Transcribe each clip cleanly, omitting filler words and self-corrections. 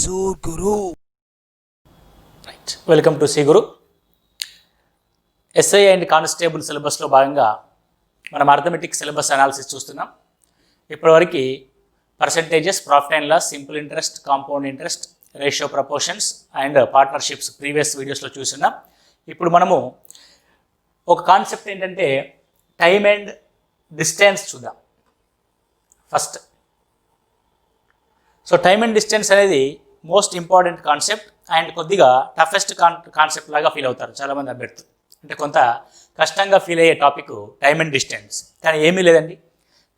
Guru. Right, welcome to C Guru. SI and constable సిలబస్లో భాగంగా మనం అర్థమెటిక్ సిలబస్ అనాలిసిస్ చూస్తున్నాం. ఇప్పటివరకు percentages, profit and loss, simple interest, compound interest, ratio proportions and partnerships previous వీడియోస్లో చూస్తున్నాం. ఇప్పుడు మనము ఒక కాన్సెప్ట్ ఏంటంటే టైమ్ అండ్ డిస్టెన్స్ చూద్దాం first. So time and distance అనేది మోస్ట్ ఇంపార్టెంట్ కాన్సెప్ట్ అండ్ కొద్దిగా టఫెస్ట్ కాన్సెప్ట్ లాగా ఫీల్ అవుతారు చాలామంది అభ్యర్థులు. అంటే కొంత కష్టంగా ఫీల్ అయ్యే టాపిక్ టైమ్ అండ్ డిస్టెన్స్. కానీ ఏమీ లేదండి,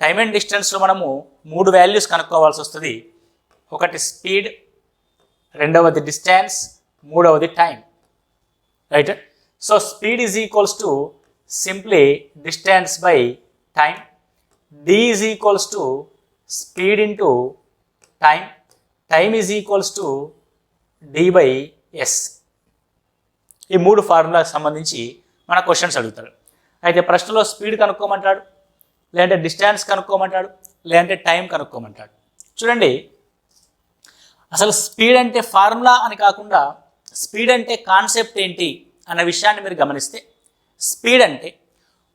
టైమ్ అండ్ డిస్టెన్స్లో మనము 3 వాల్యూస్ కనుక్కోవాల్సి వస్తుంది. ఒకటి స్పీడ్, రెండవది డిస్టెన్స్, మూడవది time. Right. So speed is equals to simply distance by time. D is equals to speed into time. Time is equals to D by S. ఈ 3 ఫార్ములాకి సంబంధించి మన క్వశ్చన్స్ అడుగుతాడు. అయితే ప్రశ్నలో స్పీడ్ కనుక్కోమంటాడు, లేదంటే డిస్టెన్స్ కనుక్కోమంటాడు, లేదంటే టైం కనుక్కోమంటాడు. చూడండి, అసలు స్పీడ్ అంటే ఫార్ములా అని కాకుండా స్పీడ్ అంటే కాన్సెప్ట్ ఏంటి అన్న విషయాన్ని మీరు గమనిస్తే, స్పీడ్ అంటే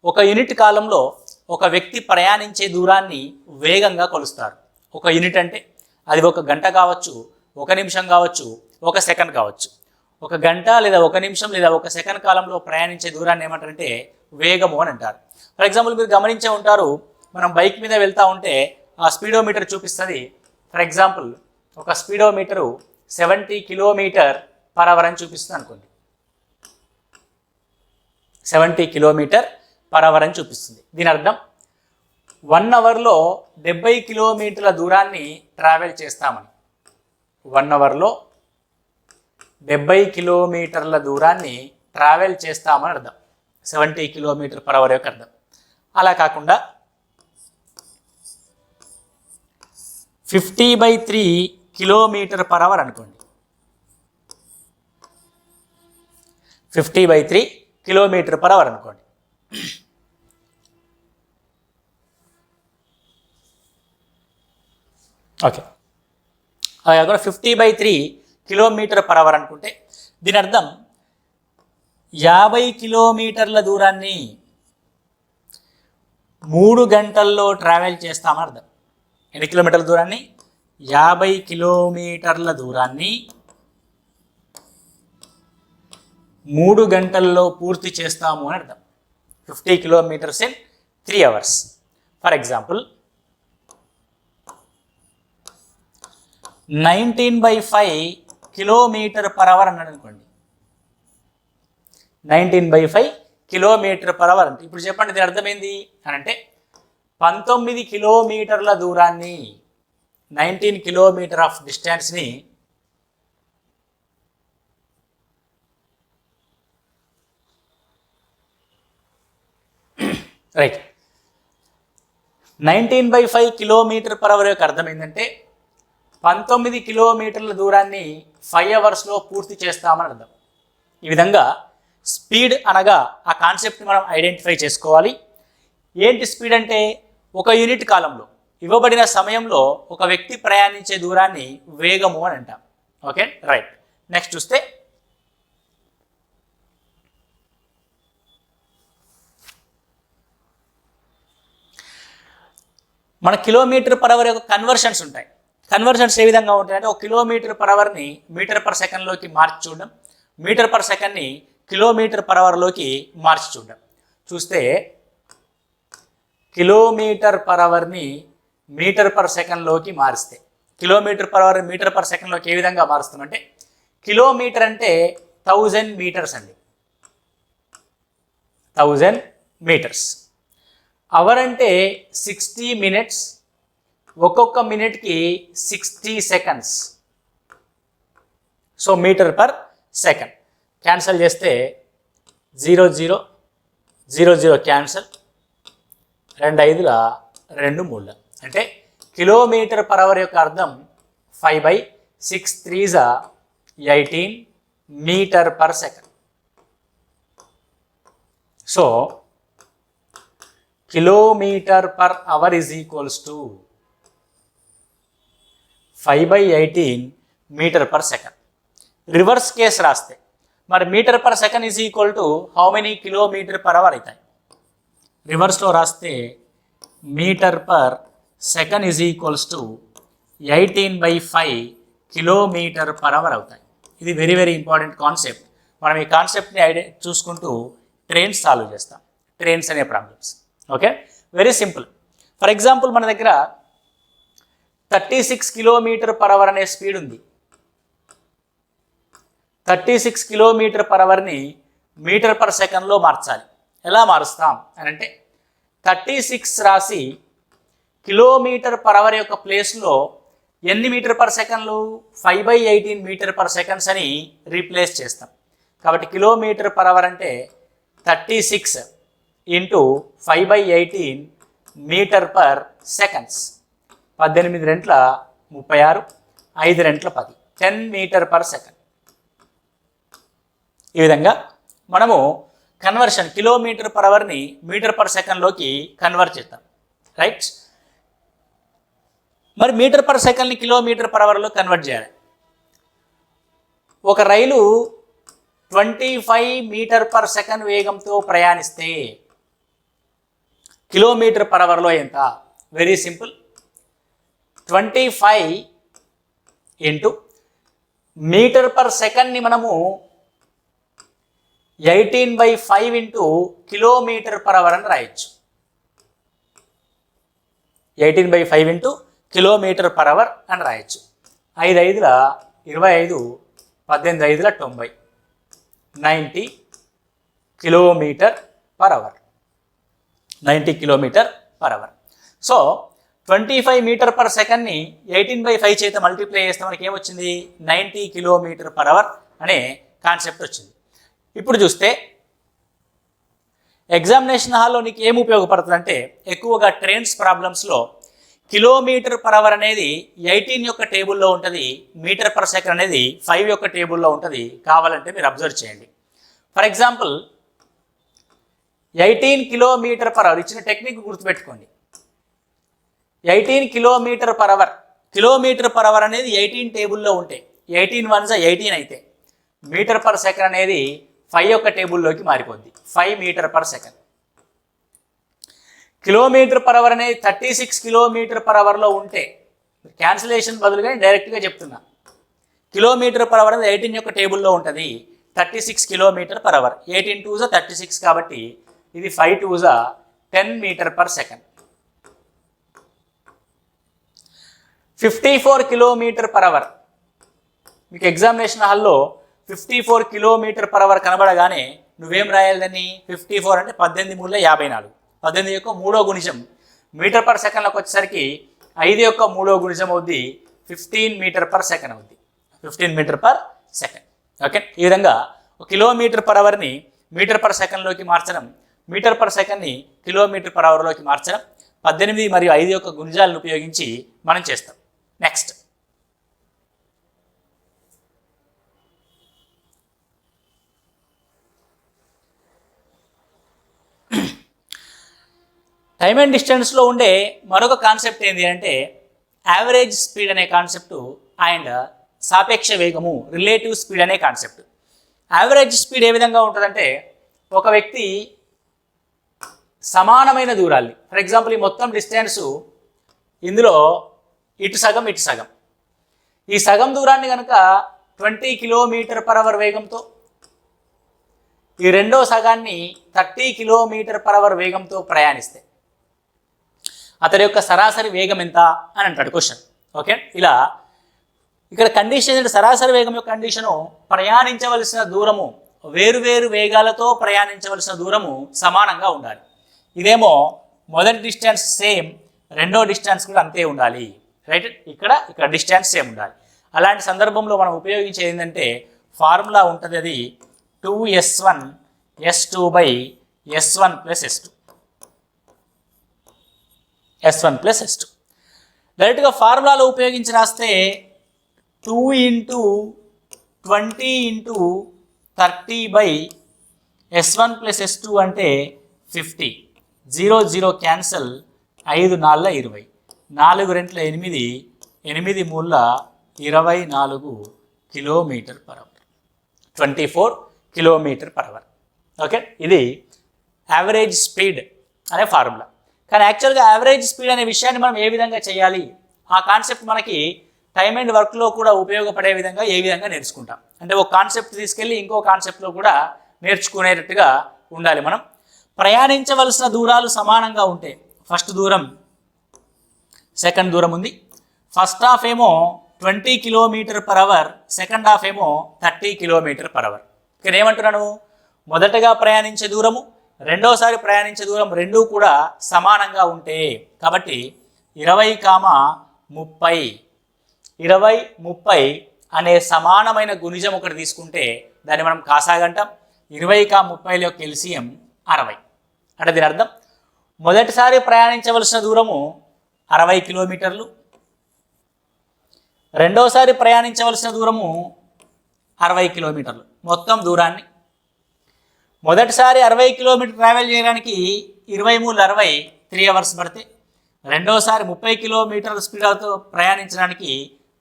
ఒక యూనిట్ కాలంలో ఒక వ్యక్తి ప్రయాణించే దూరాన్ని వేగంగా కొలుస్తారు. ఒక యూనిట్ అంటే అది 1 గంట కావచ్చు, 1 నిమిషం కావచ్చు, 1 సెకండ్ కావచ్చు. 1 గంట లేదా 1 నిమిషం లేదా 1 సెకండ్ కాలంలో ప్రయాణించే దూరాన్ని ఏమంటారంటే వేగము అని అంటారు. ఫర్ ఎగ్జాంపుల్ మీరు గమనించే ఉంటారు, మనం బైక్ మీద వెళ్తూ ఉంటే ఆ స్పీడోమీటర్ చూపిస్తుంది. ఫర్ ఎగ్జాంపుల్ ఒక స్పీడోమీటరు 70 km/h అని చూపిస్తుంది అనుకోండి. 70 km/h అని చూపిస్తుంది. దీని అర్థం 1 అవర్లో 70 కిలోమీటర్ల దూరాన్ని ట్రావెల్ చేస్తామని. 1 అవర్లో 70 కిలోమీటర్ల దూరాన్ని ట్రావెల్ చేస్తామని అర్థం. 70 km/h యొక్క అర్థం. అలా కాకుండా 50/3 km/h అనుకోండి. 50/3 km/h అనుకోండి. ఓకే, అలా కాకుండా 50/3 km/h అనుకుంటే దీని అర్థం 50 కిలోమీటర్ల దూరాన్ని 3 గంటల్లో ట్రావెల్ చేస్తామని అర్థం. ఎన్ని కిలోమీటర్ల దూరాన్ని? 50 కిలోమీటర్ల దూరాన్ని 3 గంటల్లో పూర్తి చేస్తాము అని అర్థం. 50 kilometers in 3 hours. For example 19/5 km/h అన్నాడు అనుకోండి. 19/5 km/h అంటే ఇప్పుడు చెప్పండి, దీని అర్థమైంది అని అంటే 19 కిలోమీటర్ల దూరాన్ని, 19 km ఆఫ్ డిస్టెన్స్ని రైట్ 19/5 km/h యొక్క అర్థం ఏంటంటే 19 కిలోమీటర్ల దూరాన్ని 5 అవర్స్లో పూర్తి చేస్తామని అర్థం. ఈ విధంగా స్పీడ్ అనగా ఆ కాన్సెప్ట్ని మనం ఐడెంటిఫై చేసుకోవాలి. ఏంటి స్పీడ్ అంటే? ఒక యూనిట్ కాలంలో ఇవ్వబడిన సమయంలో ఒక వ్యక్తి ప్రయాణించే దూరాన్ని వేగము అని అంటాం. Okay, right. నెక్స్ట్ చూస్తే మన km/h యొక్క కన్వర్షన్స్ ఉంటాయి. కన్వర్షన్స్ ఏ విధంగా ఉంటాయంటే, 1 km/hని మీటర్/సెకండ్లోకి మార్చి చూడడం, మీటర్/సెకండ్ని km/hలోకి మార్చి చూడడం. చూస్తే km/hని మీటర్/సెకండ్లోకి మారిస్తే, km/h మీటర్/సెకండ్లోకి ఏ విధంగా మారుస్తామంటే, కిలోమీటర్ అంటే 1000 మీటర్స్ అండి, 1000 మీటర్స్. అవర్ అంటే 60 minutes, ఒక్కొక్క మినిట్కి 60 seconds. సో మీటర్/సెకండ్. క్యాన్సల్ చేస్తే 0 0 0 0 క్యాన్సల్, 2 5 2 3 అంటే km/h యొక్క అర్థం 5/6 3 18 metre per second. So km/h is equals to 5/18 metre per second. Reverse case రాస్తే మరి metre per second is equal to how many kilometre per hour అవుతాయి. రివర్స్లో రాస్తే metre per second is equals to 18/5 kilometre per hour అవుతాయి. ఇది very very important concept. మనం ఈ కాన్సెప్ట్ని చూసుకుంటూ ట్రైన్స్ సాల్వ్ చేస్తాం, ట్రైన్స్ అనే problems. Okay, very simple. For example మన దగ్గర 36 కిలోమీటర్ పర్ అవర్ అనే స్పీడ్ ఉంది. 36 కిలోమీటర్ పర్ అవర్ని మీటర్ పర్ సెకండ్లో మార్చాలి. ఎలా మారుస్తాం అని అంటే 36 రాసి కిలోమీటర్ పర్ అవర్ యొక్క ప్లేస్లో ఎన్ని మీటర్ పర్ సెకండ్లు 5/18 మీటర్ పర్ సెకండ్స్ అని రీప్లేస్ చేస్తాం. కాబట్టి కిలోమీటర్ పర్ అవర్ అంటే 36 ఇంటూ 5/18 మీటర్ పర్ సెకండ్స్. 18 రెంట్ల 36, 5 రెంట్ల 10, 10 మీటర్ పర్ సెకండ్. ఈ విధంగా మనము కన్వర్షన్ కిలోమీటర్ పర్ అవర్ని మీటర్ పర్ సెకండ్లోకి కన్వర్ట్ చేస్తాం. రైట్, మరి మీటర్ పర్ సెకండ్ని కిలోమీటర్ పర్ అవర్లో కన్వర్ట్ చేయాలి. ఒక రైలు 25 మీటర్ పర్ సెకండ్ వేగంతో ప్రయాణిస్తే కిలోమీటర్ పర్ అవర్లో ఎంత? Very simple. 25 into metre per సెకండ్ని మనము 18/5 ఇంటూ కిలోమీటర్ పర్ అవర్ అని రాయొచ్చు. 18/5 ఇంటూ కిలోమీటర్ పర్ అవర్ అని రాయొచ్చు. 5 5ల 25, 18 5ల 90, 90 kilometre per hour. 90 kilometre per hour. So 25 metre per సెకండ్ని 18/5 చేత మల్టిప్లై చేస్తే మనకి ఏమొచ్చింది? 90 కిలోమీటర్ పర్ అవర్ అనే కాన్సెప్ట్ వచ్చింది. ఇప్పుడు చూస్తే ఎగ్జామినేషన్ హాల్లో నీకు ఏమి ఉపయోగపడుతుంది అంటే ఎక్కువగా ట్రైన్స్ ప్రాబ్లమ్స్లో కిలోమీటర్ పర్ అవర్ అనేది 18 యొక్క టేబుల్లో ఉంటుంది, మీటర్ పర్ సెకండ్ అనేది 5 యొక్క టేబుల్లో ఉంటుంది. కావాలంటే మీరు అబ్జర్వ్ చేయండి. For example 18 kilometre per hour ఇచ్చిన టెక్నిక్ గుర్తుపెట్టుకోండి. 18 kilometre per hour, kilometre per hour అనేది 18 టేబుల్లో ఉంటే 18 1 18 అయితే మీటర్ పర్ సెకండ్ అనేది 5 యొక్క టేబుల్లోకి మారిపోద్ది, 5 metre per second. Kilometre per hour అనేది 36 కిలోమీటర్ పర్ అవర్లో ఉంటే క్యాన్సిలేషన్ బదులుగా డైరెక్ట్గా చెప్తున్నా. కిలోమీటర్ పర్ అవర్ అనేది 18 యొక్క టేబుల్లో ఉంటుంది, 36 కిలోమీటర్ పర్ అవర్. 18 2 36 కాబట్టి ఇది 5 2 10 metre per second. 54 kilometre per hour. మీకు ఎగ్జామినేషన్ హాల్లో 54 కిలోమీటర్ పర్ అవర్ కనబడగానే నువ్వేం రాయాలని? 54 అంటే 18 3 54, 18 యొక్క 3వ గుణిజం మీటర్ పర్ సెకండ్లోకి వచ్చేసరికి 5 యొక్క 3వ గుణిజం అవుద్ది, 15 మీటర్ పర్ సెకండ్ అవుద్ది, 15 మీటర్ పర్ సెకండ్. ఓకే, ఈ విధంగా ఒక కిలోమీటర్ పర్ అవర్ని మీటర్ పర్ సెకండ్లోకి మార్చడం, మీటర్ పర్ సెకండ్ని కిలోమీటర్ పర్ అవర్లోకి మార్చడం 18 మరియు 5 యొక్క గుణిజాలను ఉపయోగించి మనం చేస్తాం. నెక్స్ట్ టైమ్ అండ్ డిస్టెన్స్లో ఉండే మరొక కాన్సెప్ట్ ఏంటి అంటే యావరేజ్ స్పీడ్ అనే కాన్సెప్టు అండ్ సాపేక్ష వేగము రిలేటివ్ స్పీడ్ అనే కాన్సెప్ట్. యావరేజ్ స్పీడ్ ఏ విధంగా ఉంటుందంటే ఒక వ్యక్తి సమానమైన దూరాల్ని, ఫర్ ఎగ్జాంపుల్ ఈ మొత్తం డిస్టెన్సు ఇందులో ఇటు సగం ఇటు సగం, ఈ సగం దూరాన్ని కనుక 20 కిలోమీటర్ పర్ అవర్ వేగంతో, ఈ రెండో సగాన్ని 30 కిలోమీటర్ పర్ అవర్ వేగంతో ప్రయాణిస్తే అతడి యొక్క సరాసరి వేగం ఎంత అని అంటాడు క్వశ్చన్. ఓకే, ఇలా ఇక్కడ కండిషన్ ఏంటంటే సరాసరి వేగం యొక్క కండిషను ప్రయాణించవలసిన దూరము వేరువేరు వేగాలతో ప్రయాణించవలసిన దూరము సమానంగా ఉండాలి. ఇదేమో మొదటి డిస్టెన్స్ సేమ్, రెండో డిస్టెన్స్ కూడా అంతే ఉండాలి. రైట్, ఇక్కడ డిస్టెన్స్ సేమ్ ఉండాలి. అలాంటి సందర్భంలో మనం ఉపయోగించేది ఏంటంటే ఫార్ములా ఉంటుంది, అది 2s1 s2/s1 + s2, s1 + s2. డైరెక్ట్గా ఫార్ములాలో ఉపయోగించి రాస్తే 2 × 20 × 30/s1 + s2 అంటే 50. 0 0 cancel, 5 4 20, 4 2 8, 8 3 24 kilometre per hour, 24 kilometre per hour. Okay, ఇది యావరేజ్ స్పీడ్ అనే ఫార్ములా. కానీ యాక్చువల్గా యావరేజ్ స్పీడ్ అనే విషయాన్ని మనం ఏ విధంగా చేయాలి, ఆ కాన్సెప్ట్ మనకి టైమ్ అండ్ వర్క్లో కూడా ఉపయోగపడే విధంగా ఏ విధంగా నేర్చుకుంటాం అంటే ఒక కాన్సెప్ట్ తీసుకెళ్ళి ఇంకో కాన్సెప్ట్లో కూడా నేర్చుకునేటట్టుగా ఉండాలి. మనం ప్రయాణించవలసిన దూరాలు సమానంగా ఉంటే, ఫస్ట్ దూరం సెకండ్ దూరం ఉంది, ఫస్ట్ హాఫ్ ఏమో 20 kilometre per hour, second half ఏమో 30 కిలోమీటర్ పర్ అవర్. ఇక్కడ ఏమంటున్నాను, మొదటగా ప్రయాణించే దూరము రెండోసారి ప్రయాణించే దూరం రెండూ కూడా సమానంగా ఉంటే, కాబట్టి 20, 30 అనే సమానమైన గుణిజం ఒకటి తీసుకుంటే దాన్ని మనం కాసాగంటాం. 20, 30 ఎల్సిఎం 60. అంటే దీని అర్థం మొదటిసారి ప్రయాణించవలసిన దూరము 60 కిలోమీటర్లు, రెండోసారి ప్రయాణించవలసిన దూరము 60 కిలోమీటర్లు. మొత్తం దూరాన్ని మొదటిసారి 60 కిలోమీటర్ ట్రావెల్ చేయడానికి 20×60 3 అవర్స్ పడితే, రెండోసారి 30 కిలోమీటర్ల స్పీడ్తో ప్రయాణించడానికి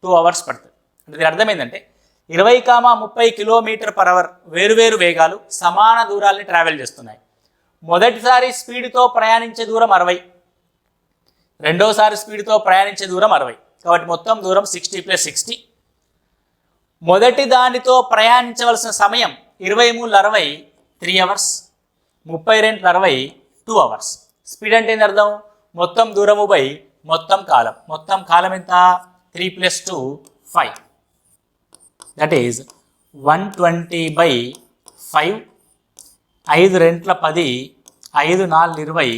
2 అవర్స్ పడుతుంది. అంటే దీని అర్థం ఏంటంటే 20, 30 కిలోమీటర్ పర్ అవర్ వేరువేరు వేగాలు సమాన దూరాల్ని ట్రావెల్ చేస్తున్నాయి. మొదటిసారి స్పీడ్తో ప్రయాణించే దూరం 60, రెండోసారి స్పీడ్తో ప్రయాణించే దూరం 60, కాబట్టి మొత్తం దూరం 60 + 60. మొదటి దానితో ప్రయాణించవలసిన సమయం 20×60 3 అవర్స్, 30×60 2 అవర్స్. స్పీడ్ అంటే ఏంటి అర్థం, మొత్తం దూరము బై మొత్తం కాలం. మొత్తం కాలం ఎంత, 3 + 2 5, that is 120/5. 5×2 10, 5×4 20,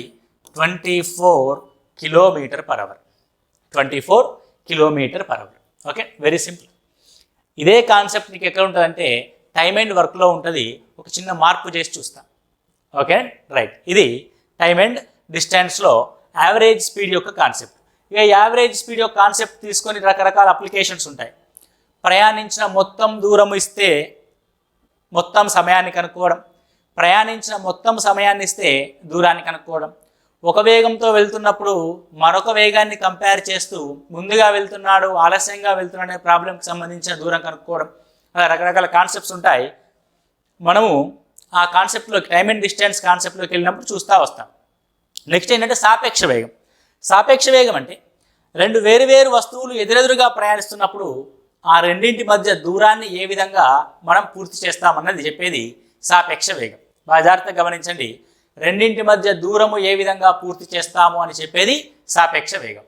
24 kilometre per hour, 24 kilometre per hour. Okay, very simple. ఇదే కాన్సెప్ట్ నీకు ఎక్కడ ఉంటుందంటే టైమ్ అండ్ వర్క్లో ఉంటుంది. ఒక చిన్న మార్పు చేసి చూస్తాం. ఓకే రైట్, ఇది టైమ్ అండ్ డిస్టెన్స్లో యావరేజ్ స్పీడ్ యొక్క కాన్సెప్ట్. ఇక యావరేజ్ స్పీడ్ యొక్క కాన్సెప్ట్ తీసుకొని రకరకాల అప్లికేషన్స్ ఉంటాయి. ప్రయాణించిన మొత్తం దూరం ఇస్తే మొత్తం సమయాన్ని కనుక్కోవడం, ప్రయాణించిన మొత్తం సమయాన్ని ఇస్తే దూరాన్ని కనుక్కోవడం, ఒక వేగంతో వెళ్తున్నప్పుడు మరొక వేగాన్ని కంపేర్ చేస్తూ ముందుగా వెళ్తున్నాడు ఆలస్యంగా వెళ్తున్నాడు అనే ప్రాబ్లంకి సంబంధించిన దూరం కనుక్కోవడం, అలా రకరకాల కాన్సెప్ట్స్ ఉంటాయి. మనము ఆ కాన్సెప్ట్లో టైమ్ అండ్ డిస్టెన్స్ కాన్సెప్ట్లోకి వెళ్ళినప్పుడు చూస్తూ వస్తాం. నెక్స్ట్ ఏంటంటే సాపేక్ష వేగం. సాపేక్ష వేగం అంటే రెండు వేరువేరు వస్తువులు ఎదురెదురుగా ప్రయాణిస్తున్నప్పుడు ఆ రెండింటి మధ్య దూరాన్ని ఏ విధంగా మనం పూర్తి చేస్తామన్నది చెప్పేది సాపేక్ష వేగం. బాగా జాగ్రత్తగా గమనించండి, రెండింటి మధ్య దూరము ఏ విధంగా పూర్తి చేస్తాము అని చెప్పేది సాపేక్ష వేగం.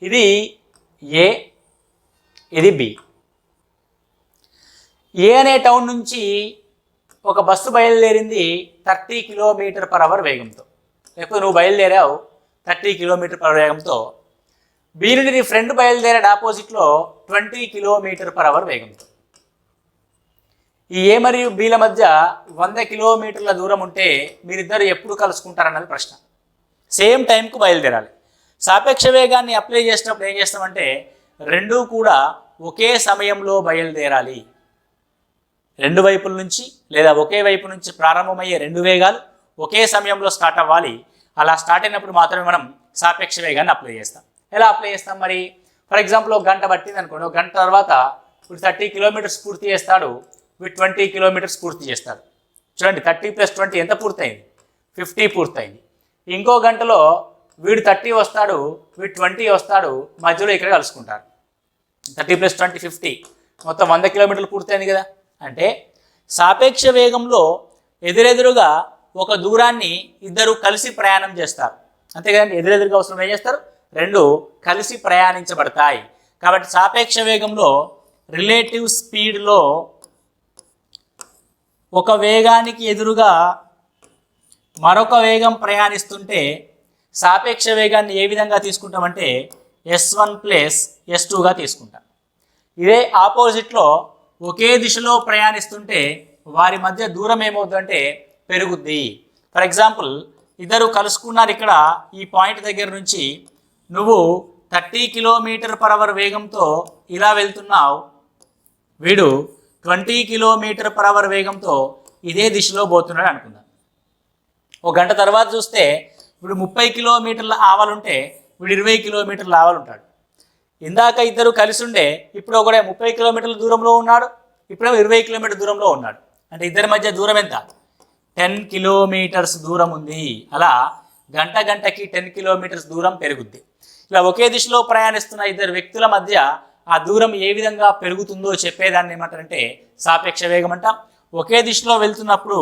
ఇది ఏ, ఇది బి. ఏ అనే టౌన్ నుంచి ఒక బస్సు బయలుదేరింది 30 కిలోమీటర్ పర్ అవర్ వేగంతో, లేకపోతే నువ్వు బయలుదేరావు 30 కిలోమీటర్ పర్ అవర్ వేగంతో. బి నుండి నీ ఫ్రెండ్ బయలుదేరాడు ఆపోజిట్లో 20 కిలోమీటర్ పర్ అవర్ వేగంతో. ఈ ఏ మరియు బిల మధ్య 100 కిలోమీటర్ల దూరం ఉంటే మీరిద్దరు ఎప్పుడు కలుసుకుంటారన్నది ప్రశ్న. సేమ్ టైంకు బయలుదేరాలి. సాపేక్ష వేగాన్ని అప్లై చేసినప్పుడు ఏం చేస్తామంటే రెండూ కూడా ఒకే సమయంలో బయలుదేరాలి. రెండు వైపుల నుంచి లేదా ఒకే వైపు నుంచి ప్రారంభమయ్యే రెండు వేగాలు ఒకే సమయంలో స్టార్ట్ అవ్వాలి. అలా స్టార్ట్ అయినప్పుడు మాత్రమే మనం సాపేక్ష వేగాన్ని అప్లై చేస్తాం. ఎలా అప్లై చేస్తాం మరి? ఫర్ ఎగ్జాంపుల్ ఒక గంట పట్టింది అనుకోండి, ఒక గంట తర్వాత ఇప్పుడు 30 కిలోమీటర్స్ పూర్తి చేస్తాడు, వీడు 20 కిలోమీటర్స్ పూర్తి చేస్తాడు. చూడండి 30 + 20 ఎంత పూర్తయింది? 50 పూర్తయింది. ఇంకో గంటలో వీడు 30 వస్తాడు, వీడు 20 వస్తాడు, మధ్యలో ఇక్కడ కలుసుకుంటారు. 30 + 20 50, మొత్తం 100 కిలోమీటర్లు పూర్తయింది కదా. అంటే సాపేక్ష వేగంలో ఎదురెదురుగా ఒక దూరాన్ని ఇద్దరు కలిసి ప్రయాణం చేస్తారు. అంతే కదండి, ఎదురెదురుగా అవసరం ఏం చేస్తారు? రెండు కలిసి ప్రయాణించబడతాయి. కాబట్టి సాపేక్ష వేగంలో రిలేటివ్ స్పీడ్లో ఒక వేగానికి ఎదురుగా మరొక వేగం ప్రయాణిస్తుంటే సాపేక్ష వేగాన్ని ఏ విధంగా తీసుకుంటామంటే S1 + S2గా తీసుకుంటాం. ఇదే ఆపోజిట్లో ఒకే దిశలో ప్రయాణిస్తుంటే వారి మధ్య దూరం ఏమవుతుందంటే పెరుగుద్ది. ఫర్ ఎగ్జాంపుల్ ఇద్దరు కలుసుకున్నారు ఇక్కడ ఈ పాయింట్ దగ్గర నుంచి. నువ్వు 30 కిలోమీటర్ పర్ అవర్ వేగంతో ఇలా వెళ్తున్నావు, వీడు 20 కిలోమీటర్ పర్ అవర్ వేగంతో ఇదే దిశలో పోతున్నాడు అనుకుందాం. ఒక గంట తర్వాత చూస్తే వీడు 30 కిలోమీటర్ల ఆవాలుంటే వీడు 20 కిలోమీటర్ల ఆవాలు ఉంటాడు. ఇందాక ఇద్దరు కలిసి ఉండే ఇప్పుడు ఒకడే 30 కిలోమీటర్ల దూరంలో ఉన్నాడు, ఇప్పుడేమో 20 కిలోమీటర్ల దూరంలో ఉన్నాడు. అంటే ఇద్దరి మధ్య దూరం ఎంత? 10 కిలోమీటర్స్ దూరం ఉంది. అలా గంటకి 10 కిలోమీటర్స్ దూరం పెరుగుద్ది. ఇలా ఒకే దిశలో ప్రయాణిస్తున్న ఇద్దరు వ్యక్తుల మధ్య ఆ దూరం ఏ విధంగా పెరుగుతుందో చెప్పేదాన్ని ఏమంటారంటే సాపేక్ష వేగం అంట. ఒకే దిశలో వెళ్తున్నప్పుడు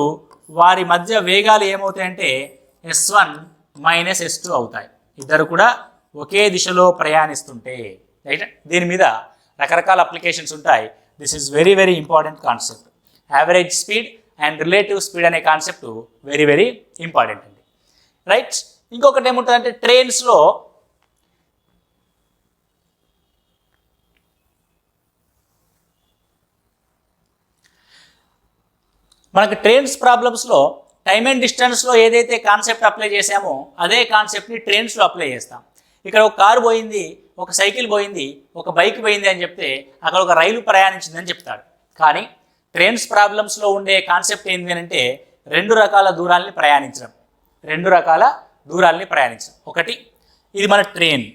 వారి మధ్య వేగాలు ఏమవుతాయంటే S1 మైనస్ S2 అవుతాయి. ఇద్దరు కూడా ఒకే దిశలో ప్రయాణిస్తుంటే, రైట్. దీని మీద రకరకాల అప్లికేషన్స్ ఉంటాయి. This is very very important concept. Average speed and relative speed అనే కాన్సెప్ట్ వెరీ వెరీ ఇంపార్టెంట్ అండి, రైట్. ఇంకొకటి ఏముంటుందంటే ట్రైన్స్లో మనకు ట్రైన్స్ ప్రాబ్లమ్స్లో టైమ్ అండ్ డిస్టెన్స్లో ఏదైతే కాన్సెప్ట్ అప్లై చేసామో అదే కాన్సెప్ట్ని ట్రైన్స్లో అప్లై చేస్తాం. ఇక్కడ ఒక కారు పోయింది, ఒక సైకిల్ పోయింది, ఒక బైక్ పోయింది అని చెప్తే అక్కడ ఒక రైలు ప్రయాణించిందని చెప్తాడు. కానీ ట్రైన్స్ ప్రాబ్లమ్స్లో ఉండే కాన్సెప్ట్ ఏంటి అంటే రెండు రకాల దూరాల్ని ప్రయాణించడం. ఒకటి ఇది మన ట్రైన్.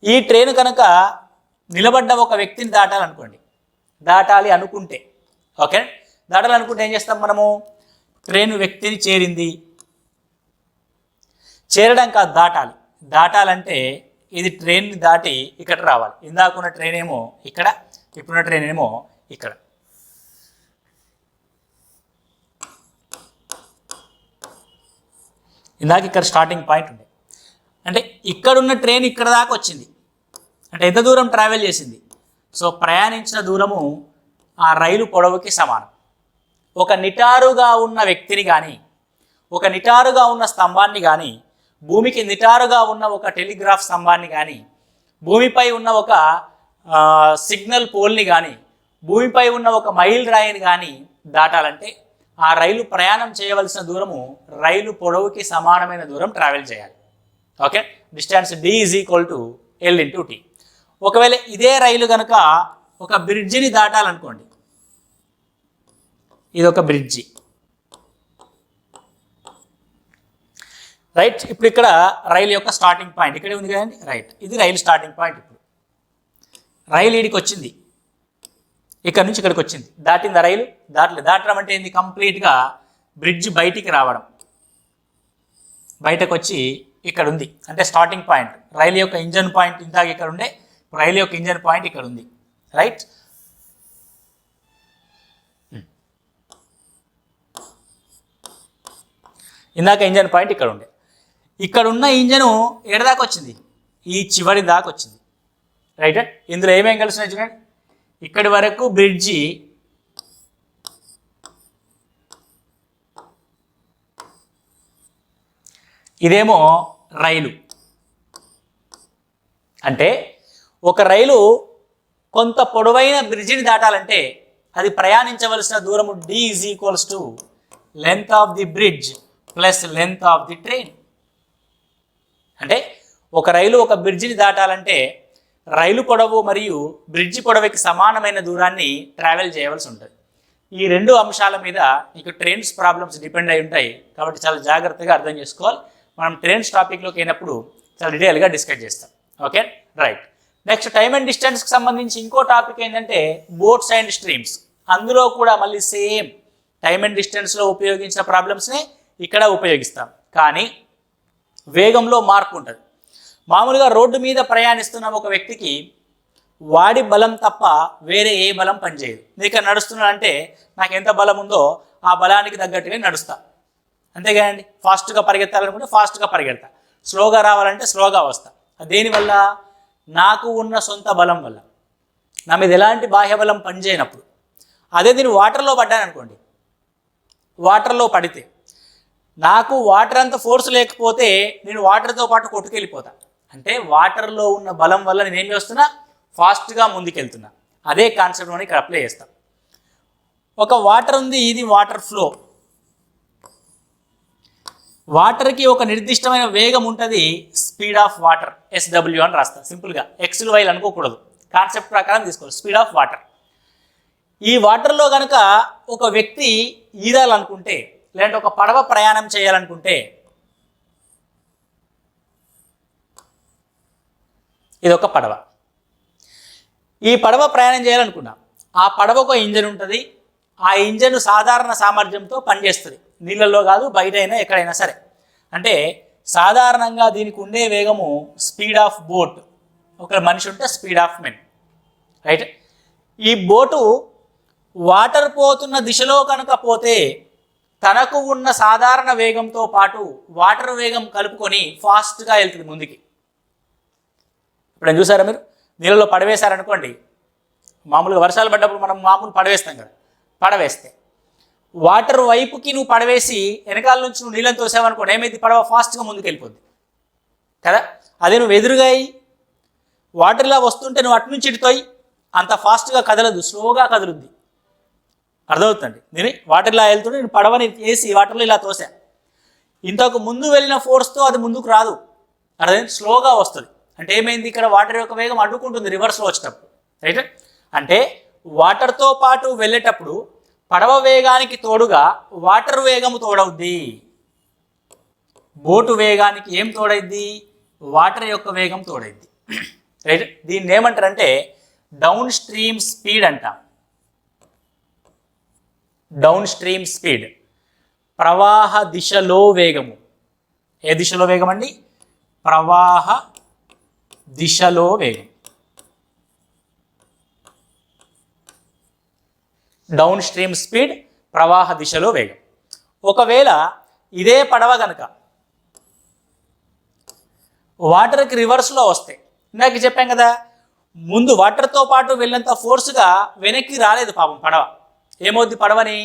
ఈ ట్రైన్ కనుక నిలబడ్డ ఒక వ్యక్తిని దాటాలి అనుకుంటే ఓకే, దాటాలనుకుంటే ఏం చేస్తాం మనము? ట్రైన్ వ్యక్తిని చేరడం కాదు, దాటాలంటే ఇది ట్రైన్ని దాటి ఇక్కడ రావాలి. ఇందాకున్న ట్రైన్ ఏమో ఇక్కడ, ఇప్పుడున్న ట్రైన్ ఏమో ఇక్కడ. ఇందాక ఇక్కడ స్టార్టింగ్ పాయింట్ ఉంది, అంటే ఇక్కడున్న ట్రైన్ ఇక్కడ దాకా వచ్చింది అంటే ఎంత దూరం ట్రావెల్ చేసింది? సో ప్రయాణించిన దూరము ఆ రైలు పొడవుకి సమానం. ఒక నిటారుగా ఉన్న వ్యక్తిని కానీ, ఒక నిటారుగా ఉన్న స్తంభాన్ని కానీ, భూమికి నిటారుగా ఉన్న ఒక టెలిగ్రాఫ్ స్తంభాన్ని కానీ, భూమిపై ఉన్న ఒక సిగ్నల్ పోల్ని కానీ, భూమిపై ఉన్న ఒక మైల్ రాయిని కానీ దాటాలంటే ఆ రైలు ప్రయాణం చేయవలసిన దూరము రైలు పొడవుకి సమానమైన దూరం ట్రావెల్ చేయాలి. Okay, distance D = L × T. ఒకవేళ ఇదే రైలు కనుక ఒక బ్రిడ్జిని దాటాలనుకోండి, ఇది ఒక బ్రిడ్జి, రైట్. ఇప్పుడు ఇక్కడ రైలు యొక్క స్టార్టింగ్ పాయింట్ ఇక్కడే ఉంది కదండి, రైట్. ఇది రైలు స్టార్టింగ్ పాయింట్. ఇప్పుడు రైలు ఈడికి వచ్చింది, ఇక్కడ నుంచి ఇక్కడికి వచ్చింది, దాటింది ఆ రైలు? దాటడం అంటే ఏంది? కంప్లీట్గా బ్రిడ్జ్ బయటికి రావడం, బయటకు వచ్చి ఇక్కడ ఉంది అంటే స్టార్టింగ్ పాయింట్. రైలు యొక్క ఇంజన్ పాయింట్ ఇందాక ఇక్కడ ఉండే, రైలు యొక్క ఇంజన్ పాయింట్ ఇక్కడ ఉంది, రైట్. ఇందాక ఇంజన్ పాయింట్ ఇక్కడ ఉండే, ఇక్కడ ఉన్న ఇంజను ఎక్కడి దాకా వచ్చింది? ఈ చివరి దాకా వచ్చింది, రైట్. ఇందులో ఏమేమి కలిసినాయి చూడండి, ఇక్కడి వరకు బ్రిడ్జి, ఇదేమో రైలు. అంటే ఒక రైలు కొంత పొడవైన బ్రిడ్జిని దాటాలంటే అది ప్రయాణించవలసిన దూరము D = length of the bridge plus length of the train. అంటే ఒక రైలు ఒక బ్రిడ్జిని దాటాలంటే రైలు పొడవు మరియు బ్రిడ్జి పొడవుకి సమానమైన దూరాన్ని ట్రావెల్ చేయవలసి ఉంటుంది. ఈ రెండు అంశాల మీద మీకు ట్రైన్స్ ప్రాబ్లమ్స్ డిపెండ్ అయి ఉంటాయి కాబట్టి చాలా జాగ్రత్తగా అర్థం చేసుకోవాలి. మనం ట్రైన్స్ టాపిక్లోకి అయినప్పుడు చాలా డీటెయిల్గా డిస్కస్ చేస్తాం. Okay, right. Next time and డిస్టెన్స్కి సంబంధించి ఇంకో టాపిక్ ఏంటంటే బోట్స్ అండ్ స్ట్రీమ్స్. అందులో కూడా మళ్ళీ సేమ్ టైమ్ అండ్ డిస్టెన్స్లో ఉపయోగించిన ప్రాబ్లమ్స్ని ఇక్కడ ఉపయోగిస్తాం, కానీ వేగంలో మార్పు ఉంటుంది. మామూలుగా రోడ్డు మీద ప్రయాణిస్తున్న ఒక వ్యక్తికి వాడి బలం తప్ప వేరే ఏ బలం పనిచేయదు. నేను ఇక్కడ నడుస్తున్నానంటే నాకు ఎంత బలం ఉందో ఆ బలానికి తగ్గట్టుగా నడుస్తా, అంతేగానండి. ఫాస్ట్గా పరిగెత్తాలనుకుంటే ఫాస్ట్గా పరిగెడతా, స్లోగా రావాలంటే స్లోగా వస్తా. దేనివల్ల? నాకు ఉన్న సొంత బలం వల్ల. నా మీద ఎలాంటి బాహ్య బలం పనిచేయనప్పుడు. అదే నేను వాటర్లో పడ్డాను అనుకోండి, వాటర్లో పడితే నాకు వాటర్ అంత ఫోర్స్ లేకపోతే నేను వాటర్తో పాటు కొట్టుకెళ్ళిపోతా. అంటే వాటర్లో ఉన్న బలం వల్ల నేను ఏం చేస్తున్నా? ఫాస్ట్గా ముందుకెళ్తున్నా. అదే కాన్సెప్ట్ మనం ఇక్కడ అప్లై చేస్తాం. ఒక వాటర్ ఉంది, ఇది వాటర్ ఫ్లో. వాటర్కి ఒక నిర్దిష్టమైన వేగం ఉంటుంది, స్పీడ్ ఆఫ్ వాటర్ SW అని రాస్తా. సింపుల్గా X'లు Y'లు అనుకోకూడదు, కాన్సెప్ట్ ప్రకారం తీసుకోవాలి. Speed of water. ఈ వాటర్లో కనుక ఒక వ్యక్తి ఈదాలనుకుంటే, లేదంటే ఒక పడవ ప్రయాణం చేయాలనుకుంటే ఇది ఒక పడవ. ఈ పడవ ప్రయాణం చేయాలనుకున్నా, ఆ పడవకు ఇంజన్ ఉంటుంది. ఆ ఇంజన్ సాధారణ సామర్థ్యంతో పనిచేస్తుంది, నీళ్ళల్లో కాదు, బయట అయినా ఎక్కడైనా సరే. అంటే సాధారణంగా దీనికి ఉండే వేగము స్పీడ్ ఆఫ్ బోట్, ఒక మనిషి ఉంటే స్పీడ్ ఆఫ్ మెన్, రైట్. ఈ బోటు వాటర్ పోతున్న దిశలో కనుక పోతే తనకు ఉన్న సాధారణ వేగంతో పాటు వాటర్ వేగం కలుపుకొని ఫాస్ట్గా వెళ్తుంది ముందుకి. ఇప్పుడు చూసారా మీరు, నీళ్ళలో పడవేశారనుకోండి, మామూలుగా వర్షాలు పడ్డప్పుడు మనం మామూలు పడవేస్తాం కదా, పడవేస్తే వాటర్ వైపుకి నువ్వు పడవేసి వెనకాల నుంచి నువ్వు నీళ్ళని తోసావనుకోండి, ఏమైంది, పడవ ఫాస్ట్గా ముందుకు వెళ్ళిపోద్ది కదా. అదే నువ్వు ఎదురుగా వాటర్లా వస్తుంటే నువ్వు అటు నుంచి ఇటుతోయి అంత ఫాస్ట్గా కదలదు, స్లోగా కదులుద్ది. అర్థమవుతుంది. నేను వాటర్లా వెళ్తుంటే నేను పడవని వేసి వాటర్లో ఇలా తోసా, ఇంతకు ముందు వెళ్ళిన ఫోర్స్తో అది ముందుకు రాదు, అర్థమైంది, స్లోగా వస్తుంది. అంటే ఏమైంది, ఇక్కడ వాటర్ యొక్క వేగం అడ్డుకుంటుంది రివర్స్లో వచ్చేటప్పుడు, రైట్. అంటే వాటర్తో పాటు వెళ్ళేటప్పుడు పడవ వేగానికి తోడుగా వాటర్ వేగము తోడవుద్ది. బోటు వేగానికి ఏం తోడైద్ది, వాటర్ యొక్క వేగం తోడైద్ది, రైట్. దీన్ని ఏమంటారంటే డౌన్ స్ట్రీమ్ స్పీడ్ అంటాం. డౌన్ స్ట్రీమ్ స్పీడ్, ప్రవాహ దిశలో వేగము. ఏ దిశలో వేగం అండి, ప్రవాహ దిశలో వేగం. డౌన్ స్ట్రీమ్ స్పీడ్, ప్రవాహ దిశలో వేగం. ఒకవేళ ఇదే పడవ కనుక వాటర్కి రివర్స్లో వస్తే, ఇందాక చెప్పాం కదా, ముందు వాటర్తో పాటు వెళ్ళినంత ఫోర్స్గా వెనక్కి రాలేదు పాపం పడవ, ఏమవుద్ది, పడవని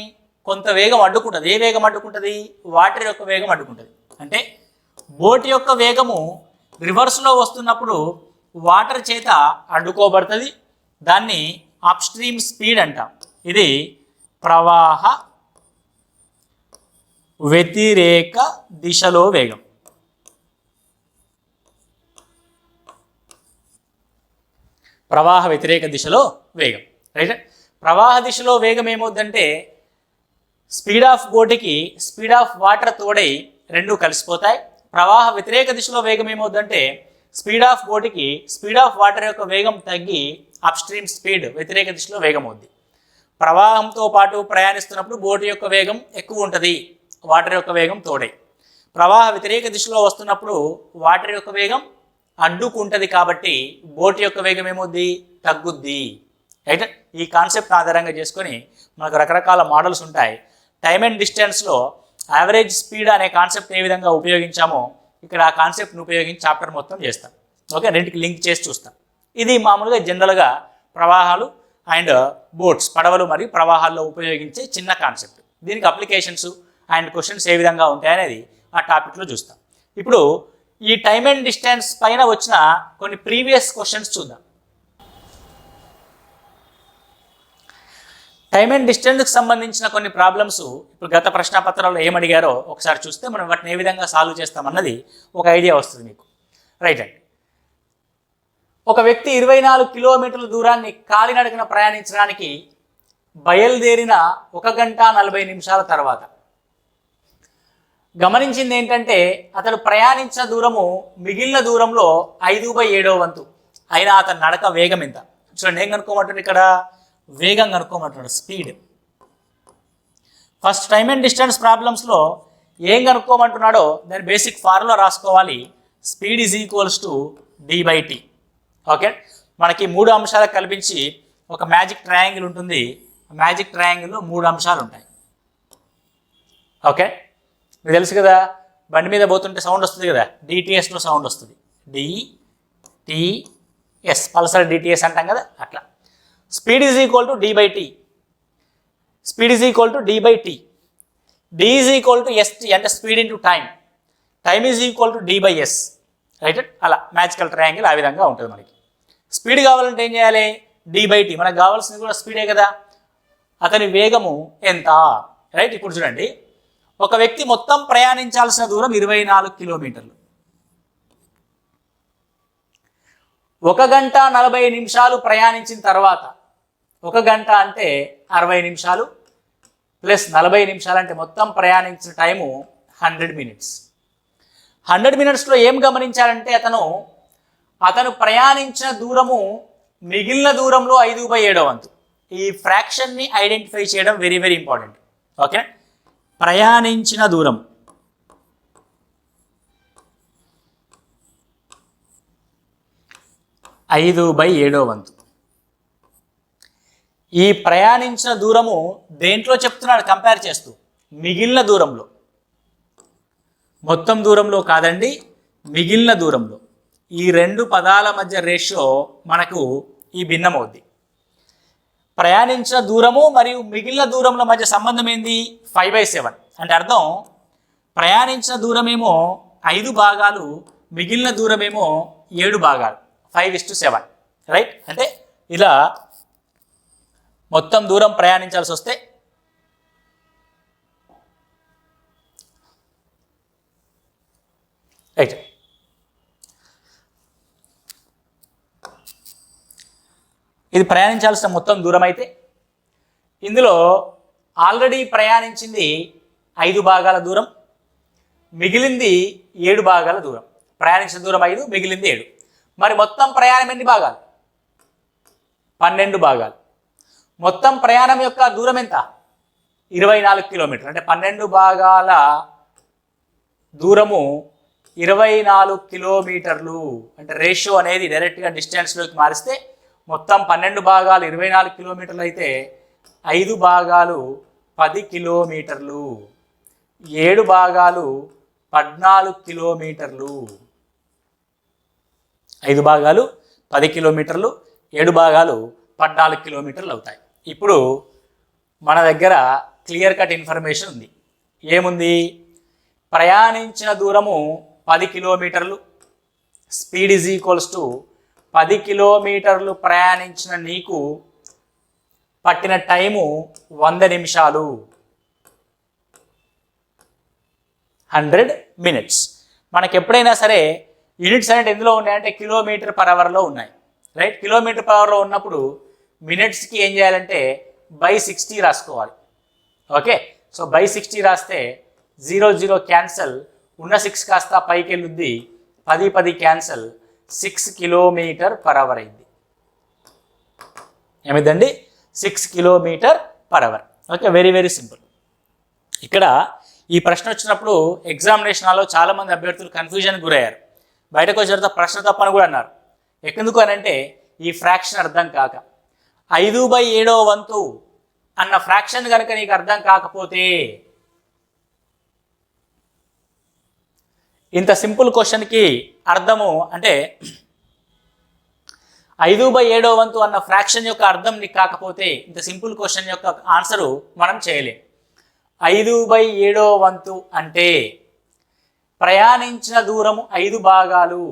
కొంత వేగం అడ్డుకుంటుంది. ఏ వేగం అడ్డుకుంటుంది, వాటర్ యొక్క వేగం అడ్డుకుంటుంది. అంటే బోట్ యొక్క వేగము రివర్స్లో వస్తున్నప్పుడు వాటర్ చేత అడ్డుకోబడుతుంది, దాన్ని అప్ స్ట్రీమ్ స్పీడ్ అంటాం. ఇది ప్రవాహ వ్యతిరేక దిశలో వేగం. ప్రవాహ వ్యతిరేక దిశలో వేగం, రైట్. ప్రవాహ దిశలో వేగం ఏమవుద్దంటే స్పీడ్ ఆఫ్ బోటుకి స్పీడ్ ఆఫ్ వాటర్ తోడై రెండు కలిసిపోతాయి. ప్రవాహ వ్యతిరేక దిశలో వేగం ఏమవుద్దంటే స్పీడ్ ఆఫ్ బోటుకి స్పీడ్ ఆఫ్ వాటర్ యొక్క వేగం తగ్గి అప్ స్ట్రీమ్ స్పీడ్, వ్యతిరేక దిశలో వేగం అవుద్ది. ప్రవాహంతో పాటు ప్రయాణిస్తున్నప్పుడు బోటు యొక్క వేగం ఎక్కువ ఉంటుంది, వాటర్ యొక్క వేగం తోడై. ప్రవాహ వ్యతిరేక దిశలో వస్తున్నప్పుడు వాటర్ యొక్క వేగం అడ్డుకుంటుంది, కాబట్టి బోటు యొక్క వేగం ఏమవుద్ది, తగ్గుద్ది, రైట్. ఈ కాన్సెప్ట్ ఆధారంగా చేసుకొని మనకు రకరకాల మోడల్స్ ఉంటాయి. టైమ్ అండ్ డిస్టెన్స్లో యావరేజ్ స్పీడ్ అనే కాన్సెప్ట్ ఏ విధంగా ఉపయోగించామో ఇక్కడ ఆ కాన్సెప్ట్ని ఉపయోగించి చాప్టర్ మొత్తం చేస్తాం. ఓకే, రెండింటికి లింక్ చేసి చూస్తాం. ఇది మామూలుగా జనరల్గా ప్రవాహాలు అండ్ బోట్స్, పడవలు మరియు ప్రవాహాల్లో ఉపయోగించే చిన్న కాన్సెప్ట్. దీనికి అప్లికేషన్స్ అండ్ క్వశ్చన్స్ ఏ విధంగా ఉంటాయనేది ఆ టాపిక్లో చూస్తాం. ఇప్పుడు ఈ టైమ్ అండ్ డిస్టెన్స్ పైన వచ్చిన కొన్ని ప్రీవియస్ క్వశ్చన్స్ చూద్దాం. టైమ్ అండ్ డిస్టెన్స్కి సంబంధించిన కొన్ని ప్రాబ్లమ్స్ ఇప్పుడు గత ప్రశ్నపత్రాల్లో ఏమడిగారో ఒకసారి చూస్తే మనం వాటిని ఏ విధంగా సాల్వ్ చేస్తామన్నది ఒక ఐడియా వస్తుంది మీకు, రైట్ అండి. ఒక వ్యక్తి 24 కిలోమీటర్ల దూరాన్ని కాలినడకన ప్రయాణించడానికి బయలుదేరిన 1 గంట 40 నిమిషాల తర్వాత గమనించింది ఏంటంటే అతడు ప్రయాణించిన దూరము మిగిలిన దూరంలో 5/7 వంతు అయినా అతని నడక వేగం ఎంత. చూడండి, ఏం కనుక్కోమంటాడు ఇక్కడ, వేగం కనుక్కోమంటున్నాడు, speed. First time and distance ప్రాబ్లమ్స్లో ఏం కనుక్కోమంటున్నాడో దాని బేసిక్ ఫార్ములా రాసుకోవాలి. Speed is equals to d/t. Okay, మనకి 3 అంశాలకు కల్పించి ఒక మ్యాజిక్ ట్రయాంగిల్ ఉంటుంది. మ్యాజిక్ ట్రయాంగిల్లో 3 అంశాలు ఉంటాయి. ఓకే, మీకు తెలుసు కదా, బండి మీద పోతుంటే సౌండ్ వస్తుంది కదా, డిటిఎస్లో సౌండ్ వస్తుంది, డిటిఎస్, పల్సర్ డిటిఎస్ అంటాం కదా, అట్లా. Speed is equal to d/t. Speed is equal to d/t. d is equal to st అంటే speed into time. Time is equal to d/s, right. అలా మ్యాజికల్ ట్రయాంగిల్ ఆ విధంగా ఉంటుంది. మనకి స్పీడ్ కావాలంటే ఏం చేయాలి, d/t. మనకు కావాల్సింది కూడా స్పీడే కదా. అతని వేగము ఎంత, రైట్. ఇప్పుడు చూడండి, ఒక వ్యక్తి మొత్తం ప్రయాణించాల్సిన దూరం 24 కిలోమీటర్లు. 1 గంట 40 నిమిషాలు ప్రయాణించిన తర్వాత, 1 గంట అంటే 60 నిమిషాలు ప్లస్ 40 నిమిషాలు అంటే మొత్తం ప్రయాణించిన టైము 100 మినిట్స్. 100 మినిట్స్లో ఏం గమనించాలంటే అతను అతను ప్రయాణించిన దూరము మిగిలిన దూరంలో 5/7 వంతు. ఈ ఫ్రాక్షన్ని ఐడెంటిఫై చేయడం వెరీ వెరీ ఇంపార్టెంట్. ఓకే, ప్రయాణించిన దూరం 5/7 వంతు. ఈ ప్రయాణించిన దూరము దేంట్లో చెప్తున్నాడు కంపేర్ చేస్తూ? మిగిలిన దూరంలో. మొత్తం దూరంలో కాదండి, మిగిలిన దూరంలో. ఈ రెండు పదాల మధ్య రేషియో మనకు ఈ భిన్నమవుద్ది. ప్రయాణించిన దూరము మరియు మిగిలిన దూరంలో మధ్య సంబంధం ఏంది? 5/7. అంటే అర్థం ప్రయాణించిన దూరమేమో 5 భాగాలు, మిగిలిన దూరమేమో 7 భాగాలు, 5:7. రైట్? అంటే ఇలా మొత్తం దూరం ప్రయాణించాల్సి వస్తే రైట్, ఇది ప్రయాణించాల్సిన మొత్తం దూరం అయితే ఇందులో ఆల్రెడీ ప్రయాణించింది 5 భాగాల దూరం, మిగిలింది 7 భాగాల దూరం. ప్రయాణించిన దూరం 5, మిగిలింది 7. మరి మొత్తం ప్రయాణం ఎన్ని భాగాలు? 12 భాగాలు. మొత్తం ప్రయాణం యొక్క దూరం ఎంత? 24 కిలోమీటర్లు. అంటే 12 భాగాల దూరము 24 కిలోమీటర్లు. అంటే రేషియో అనేది డైరెక్ట్గా డిస్టెన్స్లోకి మారిస్తే మొత్తం 12 భాగాలు 24 కిలోమీటర్లు అయితే 5 భాగాలు 10 కిలోమీటర్లు, 7 భాగాలు 14 కిలోమీటర్లు. 5 భాగాలు 10 కిలోమీటర్లు, 7 భాగాలు 14 కిలోమీటర్లు అవుతాయి. ఇప్పుడు మన దగ్గర క్లియర్ కట్ ఇన్ఫర్మేషన్ ఉంది. ఏముంది? ప్రయాణించిన దూరము 10 కిలోమీటర్లు, స్పీడ్ ఈజ్ ఈక్వల్స్ టు 10 కిలోమీటర్లు ప్రయాణించిన నీకు పట్టిన టైము 100 నిమిషాలు, 100 మినిట్స్. మనకి ఎప్పుడైనా సరే యూనిట్స్ అనేది ఎందులో ఉన్నాయంటే కిలోమీటర్ పర్ అవర్లో ఉన్నాయి. రైట్? కిలోమీటర్ పర్ అవర్లో ఉన్నప్పుడు మినిట్స్కి ఏం చేయాలంటే /60 రాసుకోవాలి. ఓకే, సో /60 రాస్తే 0 క్యాన్సల్, ఉన్న 6 కాస్త పైకి వెళ్ళుద్ది, 10 క్యాన్సల్, 6 కిలోమీటర్ పర్ అవర్ అయింది. ఏమైందండి? 6 kilometre per hour. Okay, very very simple. ఇక్కడ ఈ ప్రశ్న వచ్చినప్పుడు ఎగ్జామినేషన్లో చాలామంది అభ్యర్థులు కన్ఫ్యూజన్కి గురయ్యారు. బయటకు వచ్చిన తర్వాత ప్రశ్న తప్పని కూడా అన్నారు. ఎందుకు అని అంటే ఈ ఫ్రాక్షన్ అర్థం కాక. 5/7 వంతు అన్న ఫ్రాక్షన్ కనుక నీకు అర్థం కాకపోతే ఇంత సింపుల్ క్వశ్చన్కి అర్థము అంటే 5/7 వంతు అన్న ఫ్రాక్షన్ యొక్క అర్థం నీకు కాకపోతే ఇంత సింపుల్ క్వశ్చన్ యొక్క ఆన్సరు మనం చేయలేం. 5/7 వంతు అంటే ప్రయాణించిన దూరము 5 భాగాలు,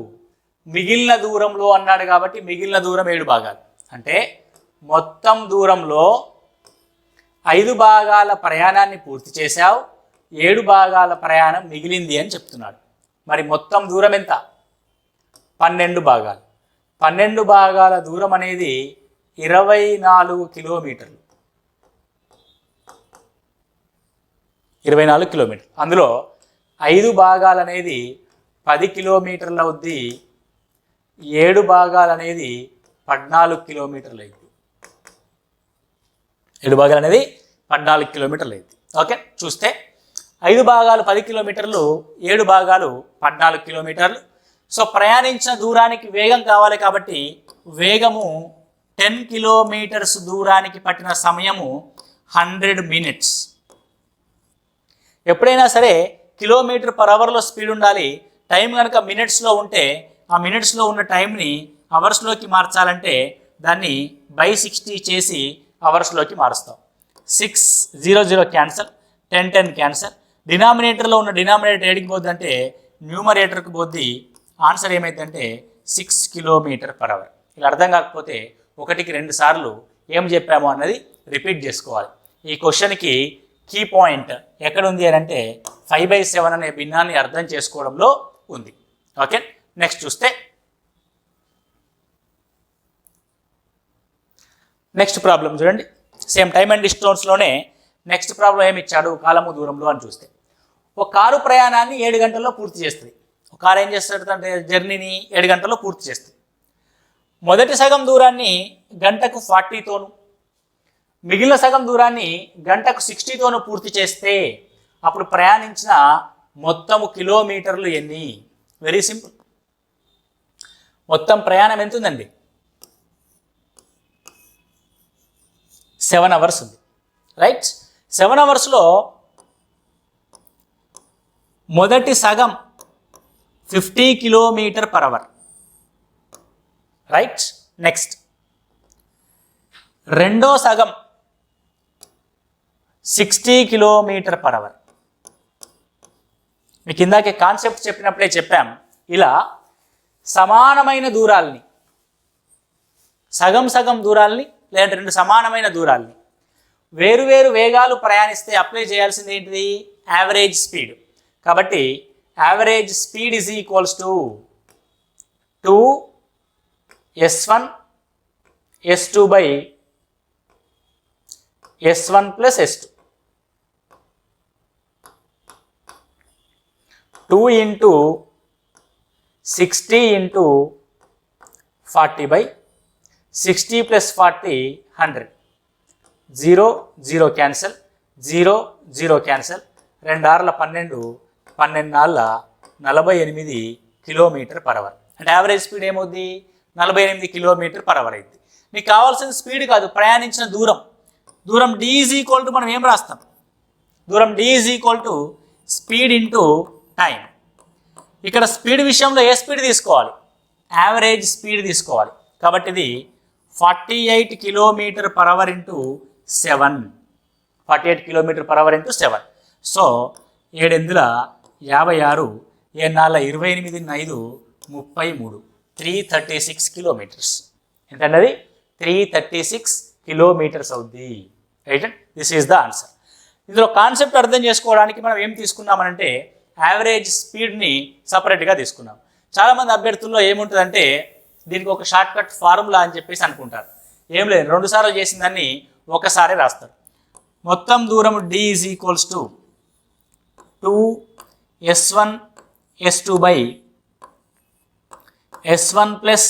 మిగిలిన దూరంలో అన్నాడు కాబట్టి మిగిలిన దూరం 7 భాగాలు. అంటే మొత్తం దూరంలో 5 భాగాల ప్రయాణాన్ని పూర్తి చేశావు, 7 భాగాల ప్రయాణం మిగిలింది అని చెప్తున్నాడు. మరి మొత్తం దూరం ఎంత? 12 భాగాలు. 12 భాగాల దూరం అనేది 24 కిలోమీటర్లు. 24 కిలోమీటర్లు. అందులో 5 భాగాలు అనేది 10 కిలోమీటర్లు అవుద్ది, 7 భాగాలు అనేది 14 కిలోమీటర్లు అయింది. 7 భాగాలు అనేది 14 కిలోమీటర్లు అయింది. ఓకే, చూస్తే 5 భాగాలు 10 కిలోమీటర్లు, 7 భాగాలు 14 కిలోమీటర్లు. సో ప్రయాణించిన దూరానికి వేగం కావాలి కాబట్టి వేగము 10 కిలోమీటర్స్ దూరానికి పట్టిన సమయము 100 మినిట్స్. ఎప్పుడైనా సరే కిలోమీటర్ పర్ అవర్లో స్పీడ్ ఉండాలి. టైం కనుక మినిట్స్లో ఉంటే ఆ మినిట్స్లో ఉన్న టైంని అవర్స్లోకి మార్చాలంటే దాన్ని /60 చేసి అవర్స్లోకి మారుస్తాం. 6 క్యాన్సల్, 10 క్యాన్సల్. డినామినేటర్లో ఉన్న డినామినేటర్ ఏడికి పోద్ది అంటే న్యూమరేటర్కి పోద్ది. ఆన్సర్ ఏమైందంటే 6 కిలోమీటర్ పర్ అవర్. ఇలా అర్థం కాకపోతే 1కి 2 సార్లు ఏం చెప్పామో అన్నది రిపీట్ చేసుకోవాలి. ఈ క్వశ్చన్కి కీ పాయింట్ ఎక్కడుంది అని అంటే 5/7 అనే భిన్నాన్ని అర్థం చేసుకోవడంలో ఉంది. ఓకే, నెక్స్ట్ చూస్తే నెక్స్ట్ ప్రాబ్లం చూడండి. సేమ్ టైమ్ అండ్ డిస్టెన్స్లోనే నెక్స్ట్ ప్రాబ్లం ఏమి ఇచ్చాడు? కాలము దూరంలో అని చూస్తే ఒక కారు ప్రయాణాన్ని 7 గంటల్లో పూర్తి చేస్తుంది. ఒక కారు ఏం చేస్తుంది అంటే జర్నీని 7 గంటల్లో పూర్తి చేస్తుంది. మొదటి సగం దూరాన్ని గంటకు 40తోను, మిగిలిన సగం దూరాన్ని గంటకు 60తోను పూర్తి చేస్తే అప్పుడు ప్రయాణించిన మొత్తము కిలోమీటర్లు ఎన్ని? Very simple. మొత్తం ప్రయాణం ఎంత ఉందండి? 7 అవర్స్ ఉంది, రైట్? 7 అవర్స్లో మొదటి సగం 50 km/h, రైట్? నెక్స్ట్ రెండో సగం 60 km/h. మీకు ఇందాకే కాన్సెప్ట్ చెప్పినప్పుడే చెప్పాం, ఇలా సమానమైన దూరాల్ని, సగం సగం దూరాల్ని లేదంటే రెండు సమానమైన దూరాల్ని వేరువేరు వేగాలు ప్రయాణిస్తే అప్లై చేయాల్సింది ఏంటిది? Average speed. కాబట్టి average speed is equals to 2s1 s2 by s1 plus s2. 2 into 60 into 40 by 60 plus 40 100. 0 0 cancel, 0 0 cancel. 2 ఆర్ల 12, 12 నాళ్ళ 48 km/h. అంటే యావరేజ్ స్పీడ్ ఏమవుద్ది? 48 km/h అయింది. మీకు కావాల్సిన స్పీడ్ కాదు, ప్రయాణించిన దూరం. దూరం d ఈజ్ ఈక్వల్ టు మనం ఏం రాస్తాం? దూరం d is equal to speed into time. ఇక్కడ స్పీడ్ విషయంలో ఏ స్పీడ్ తీసుకోవాలి? యావరేజ్ స్పీడ్ తీసుకోవాలి. కాబట్టి ఇది 48 km/h into 7. 48 km/h into 7. So 7 56, 7 28, 5 33, 336 kilometers. ఎంతండి అది? 336 kilometers అవుద్ది, right? This is the answer. ఇందులో కాన్సెప్ట్ అర్థం చేసుకోవడానికి మనం ఏం తీసుకున్నామనంటే యావరేజ్ స్పీడ్ని సపరేట్గా తీసుకున్నాం. చాలామంది అభ్యర్థుల్లో ఏముంటుందంటే దీనికి ఒక షార్ట్ కట్ ఫార్ములా అని చెప్పేసి అనుకుంటారు. ఏం లేదు, 2 సార్లు చేసిన దాన్ని ఒకసారి రాస్తారు. మొత్తం దూరం d is equals to 2s1 s2 by s1 plus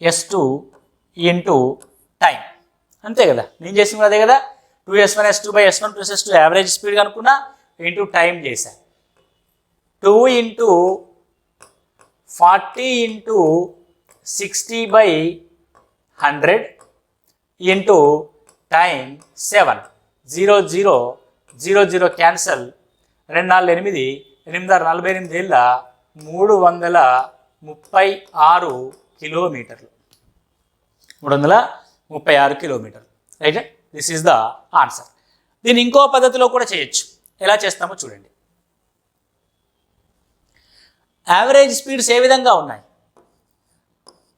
s2 into time. అంతే కదా, నేను చేసిన అదే కదా. 2s1 s2 by s1 plus s2 average speed కనుక్కున్నా, ఇంటూ టైం చేశా. 2 into 40 into 60 by 100 into time 7. 0 0 0 0 cancel. 2 4 8, 8 6 48, 336 కిలోమీటర్లు. 336 కిలోమీటర్లు, right? This is the answer. దీన్ని ఇంకో పద్ధతిలో కూడా చేయొచ్చు. ఎలా చేస్తామో చూడండి. యావరేజ్ స్పీడ్స్ ఏ విధంగా ఉన్నాయి?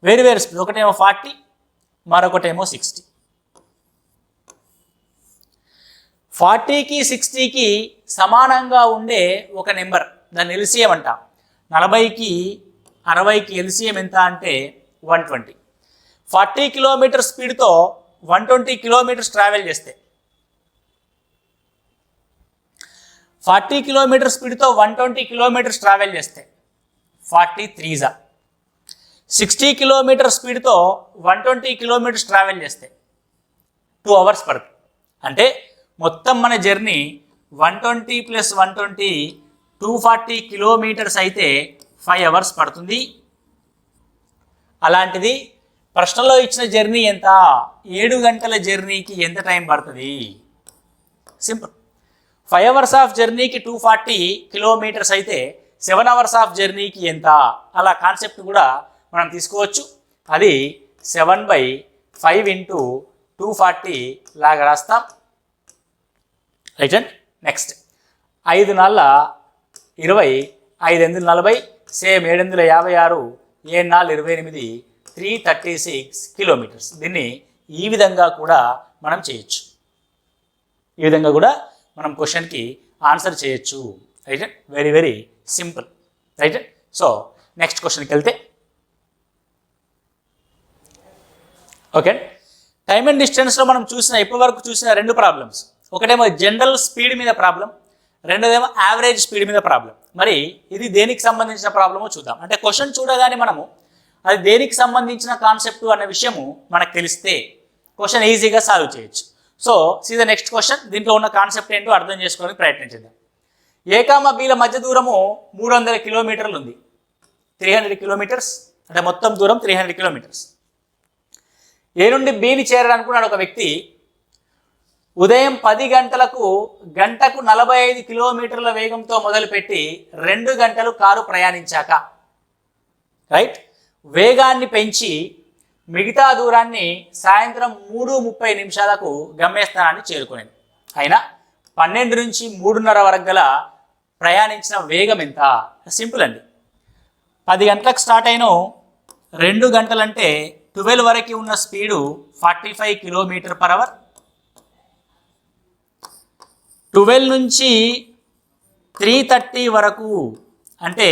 వేరు వేరు స్పీడ్. ఒకటేమో 40, మరొకటేమో 60. 40కి 60కి సమానంగా ఉండే ఒక నెంబర్, దాన్ని ఎల్సిఎం అంటాం. 40కి 60కి ఎల్సిఎం ఎంత అంటే 120. 40 కిలోమీటర్ స్పీడ్తో 120 కిలోమీటర్స్ ట్రావెల్ చేస్తే, 40 కిలోమీటర్ స్పీడ్తో 120 కిలోమీటర్స్ ట్రావెల్ చేస్తే 40 3 60 కిలోమీటర్ స్పీడ్తో 120 కిలోమీటర్స్ ట్రావెల్ చేస్తే 2 అవర్స్ పడుతుంది. అంటే మొత్తం మన జర్నీ 120 ప్లస్ 120 240 కిలోమీటర్స్ అయితే 5 అవర్స్ పడుతుంది. అలాంటిది ప్రశ్నలో ఇచ్చిన జర్నీ ఎంత? 7 గంటల జర్నీకి ఎంత టైం పడుతుంది? సింపుల్. 5 అవర్స్ ఆఫ్ జర్నీకి 240 కిలోమీటర్స్ అయితే 7 అవర్స్ ఆఫ్ జర్నీకి ఎంత? అలా కాన్సెప్ట్ కూడా మనం తీసుకోవచ్చు. అది 7/5 ఇంటూ 240 లాగా రాస్తాం, right and next 5 4 20, 5 8 40, same 7 8 56, 7 4 28, 336 kilometres. దీన్ని ఈ విధంగా కూడా మనం చేయొచ్చు. ఈ విధంగా కూడా మనం క్వశ్చన్కి ఆన్సర్ చేయొచ్చు, right? Very very simple, right? So next క్వశ్చన్కి వెళ్తే, ఓకే, టైమ్ అండ్ డిస్టెన్స్లో మనం ఇప్పటివరకు చూసిన 2 ప్రాబ్లమ్స్. ఒకటేమో జనరల్ స్పీడ్ మీద ప్రాబ్లం, రెండోదేమో యావరేజ్ స్పీడ్ మీద ప్రాబ్లం. మరి ఇది దేనికి సంబంధించిన ప్రాబ్లమో చూద్దాం. అంటే క్వశ్చన్ చూడగానే మనము అది దేనికి సంబంధించిన కాన్సెప్ట్ అనే విషయము మనకు తెలిస్తే క్వశ్చన్ ఈజీగా సాల్వ్ చేయొచ్చు. So see the next question. దీంట్లో ఉన్న కాన్సెప్ట్ ఏంటో అర్థం చేసుకోవడానికి ప్రయత్నించేద్దాం. ఏ కామ బీల మధ్య దూరము 300 కిలోమీటర్లు ఉంది. 300 కిలోమీటర్స్ అంటే మొత్తం దూరం 300 కిలోమీటర్స్. ఏ నుండి బీని చేరాలనుకున్నాడు ఒక వ్యక్తి. ఉదయం 10 గంటలకు గంటకు 45 కిలోమీటర్ల వేగంతో మొదలుపెట్టి 2 గంటలు కారు ప్రయాణించాక రైట్ వేగాన్ని పెంచి మిగతా దూరాన్ని సాయంత్రం 3:30 నిమిషాలకు గమ్యస్థానాన్ని చేరుకునేది. అయినా 12 నుంచి 3:30 వరకు గల ప్రయాణించిన వేగం ఎంత? సింపుల్ అండి. 10 గంటలకు స్టార్ట్ అయిన 2 గంటలంటే 12 వరకు ఉన్న స్పీడు 45 km/h. 12 నుంచి 3:30 వరకు అంటే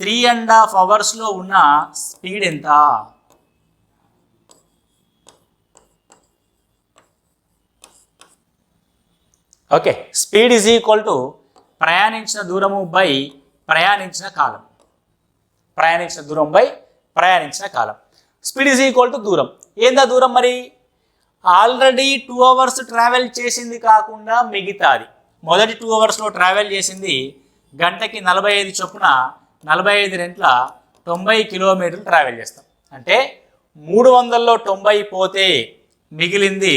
3.5 అవర్స్లో ఉన్న స్పీడ్ ఎంత? Okay, speed is equal to ప్రయాణించిన దూరము బై ప్రయాణించిన కాలం. ప్రయాణించిన దూరం బై ప్రయాణించిన కాలం. స్పీడ్ ఈజ్ ఈక్వల్ టు దూరం. ఏందా దూరం మరి? ఆల్రెడీ 2 అవర్స్ ట్రావెల్ చేసింది కాకుండా మిగతాది. మొదటి 2 అవర్స్లో ట్రావెల్ చేసింది గంటకి 45 చొప్పున 45 రెంట్ల 90 కిలోమీటర్లు ట్రావెల్ చేస్తాం. అంటే 300లో 90 పోతే మిగిలింది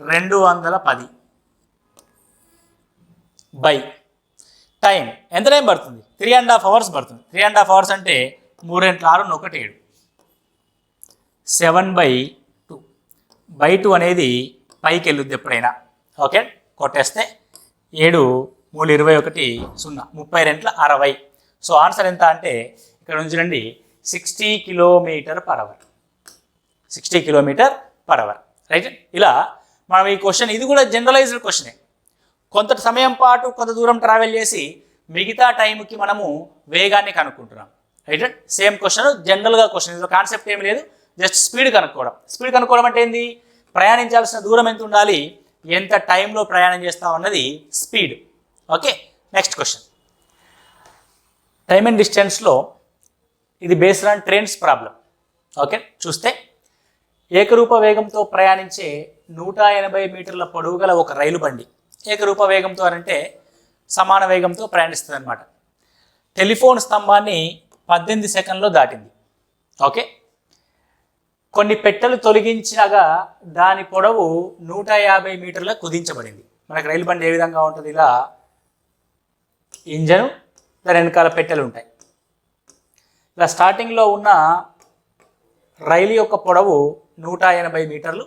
210 బై టైం. ఎంత టైం పడుతుంది? 3.5 అవర్స్ పడుతుంది. 3.5 అవర్స్ అంటే 3 x 6 1 7 7/2 2 అనేది పైకి వెళ్ళుద్ది ఎప్పుడైనా. ఓకే, కొట్టేస్తే 7 3 21 0 30 60. సో ఆన్సర్ ఎంత అంటే ఇక్కడ నుంచి రండి 60 km/h. 60 km/h right. ఇలా మనం ఈ క్వశ్చన్, ఇది కూడా జనరలైజ్డ్ క్వశ్చనే. కొంత సమయం పాటు కొంత దూరం ట్రావెల్ చేసి మిగతా టైంకి మనము వేగాన్ని కనుక్కుంటున్నాం రైట్. సేమ్ క్వశ్చన్, జనరల్గా క్వశ్చన్. ఇది కాన్సెప్ట్ ఏం లేదు, జస్ట్ స్పీడ్ కనుక్కోవడం. స్పీడ్ కనుక్కోవడం అంటే ఏంది? ప్రయాణించాల్సిన దూరం ఎంత ఉండాలి, ఎంత టైంలో ప్రయాణం చేస్తాం అన్నది speed. Okay, next question. Time and డిస్టెన్స్లో ఇది based on trains problem. Okay, చూస్తే ఏకరూప వేగంతో ప్రయాణించే 180 మీటర్ల పొడవు గల ఒక రైలు బండి. ఏకరూప వేగంతో అంటే సమాన వేగంతో ప్రయాణిస్తుంది అనమాట. టెలిఫోన్ స్తంభాన్ని 18 సెకండ్లో దాటింది. ఓకే, కొన్ని పెట్టెలు తొలగించగా దాని పొడవు 150 మీటర్ల కుదించబడింది. మనకు రైలు బండి ఏ విధంగా ఉంటుంది? ఇలా ఇంజను, దాని వెనకాల పెట్టెలు ఉంటాయి. ఇలా స్టార్టింగ్లో ఉన్న రైలు యొక్క పొడవు 180 మీటర్లు.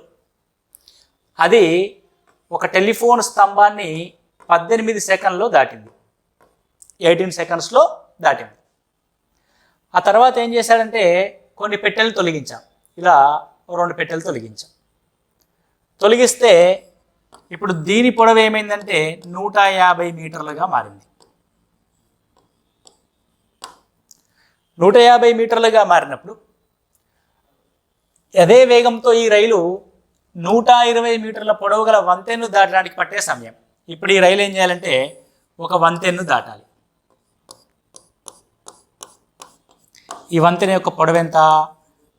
అది ఒక టెలిఫోన్ స్తంభాన్ని 18 సెకండ్లో దాటింది. 18 సెకండ్స్లో దాటింది. ఆ తర్వాత ఏం చేశాడంటే కొన్ని పెట్టెలు తొలగించాం. ఇలా 2 పెట్టెలు తొలగించాం. తొలగిస్తే ఇప్పుడు దీని పొడవు ఏమైందంటే 150 మీటర్లుగా మారింది. 150 మీటర్లుగా మారినప్పుడు అదే వేగంతో ఈ రైలు 120 మీటర్ల పొడవు గల వంతెన్ను దాటడానికి పట్టే సమయం. ఇప్పుడు ఈ రైలు ఏం చేయాలంటే ఒక వంతెన్ను దాటాలి. ఈ వంతెన యొక్క పొడవు ఎంత?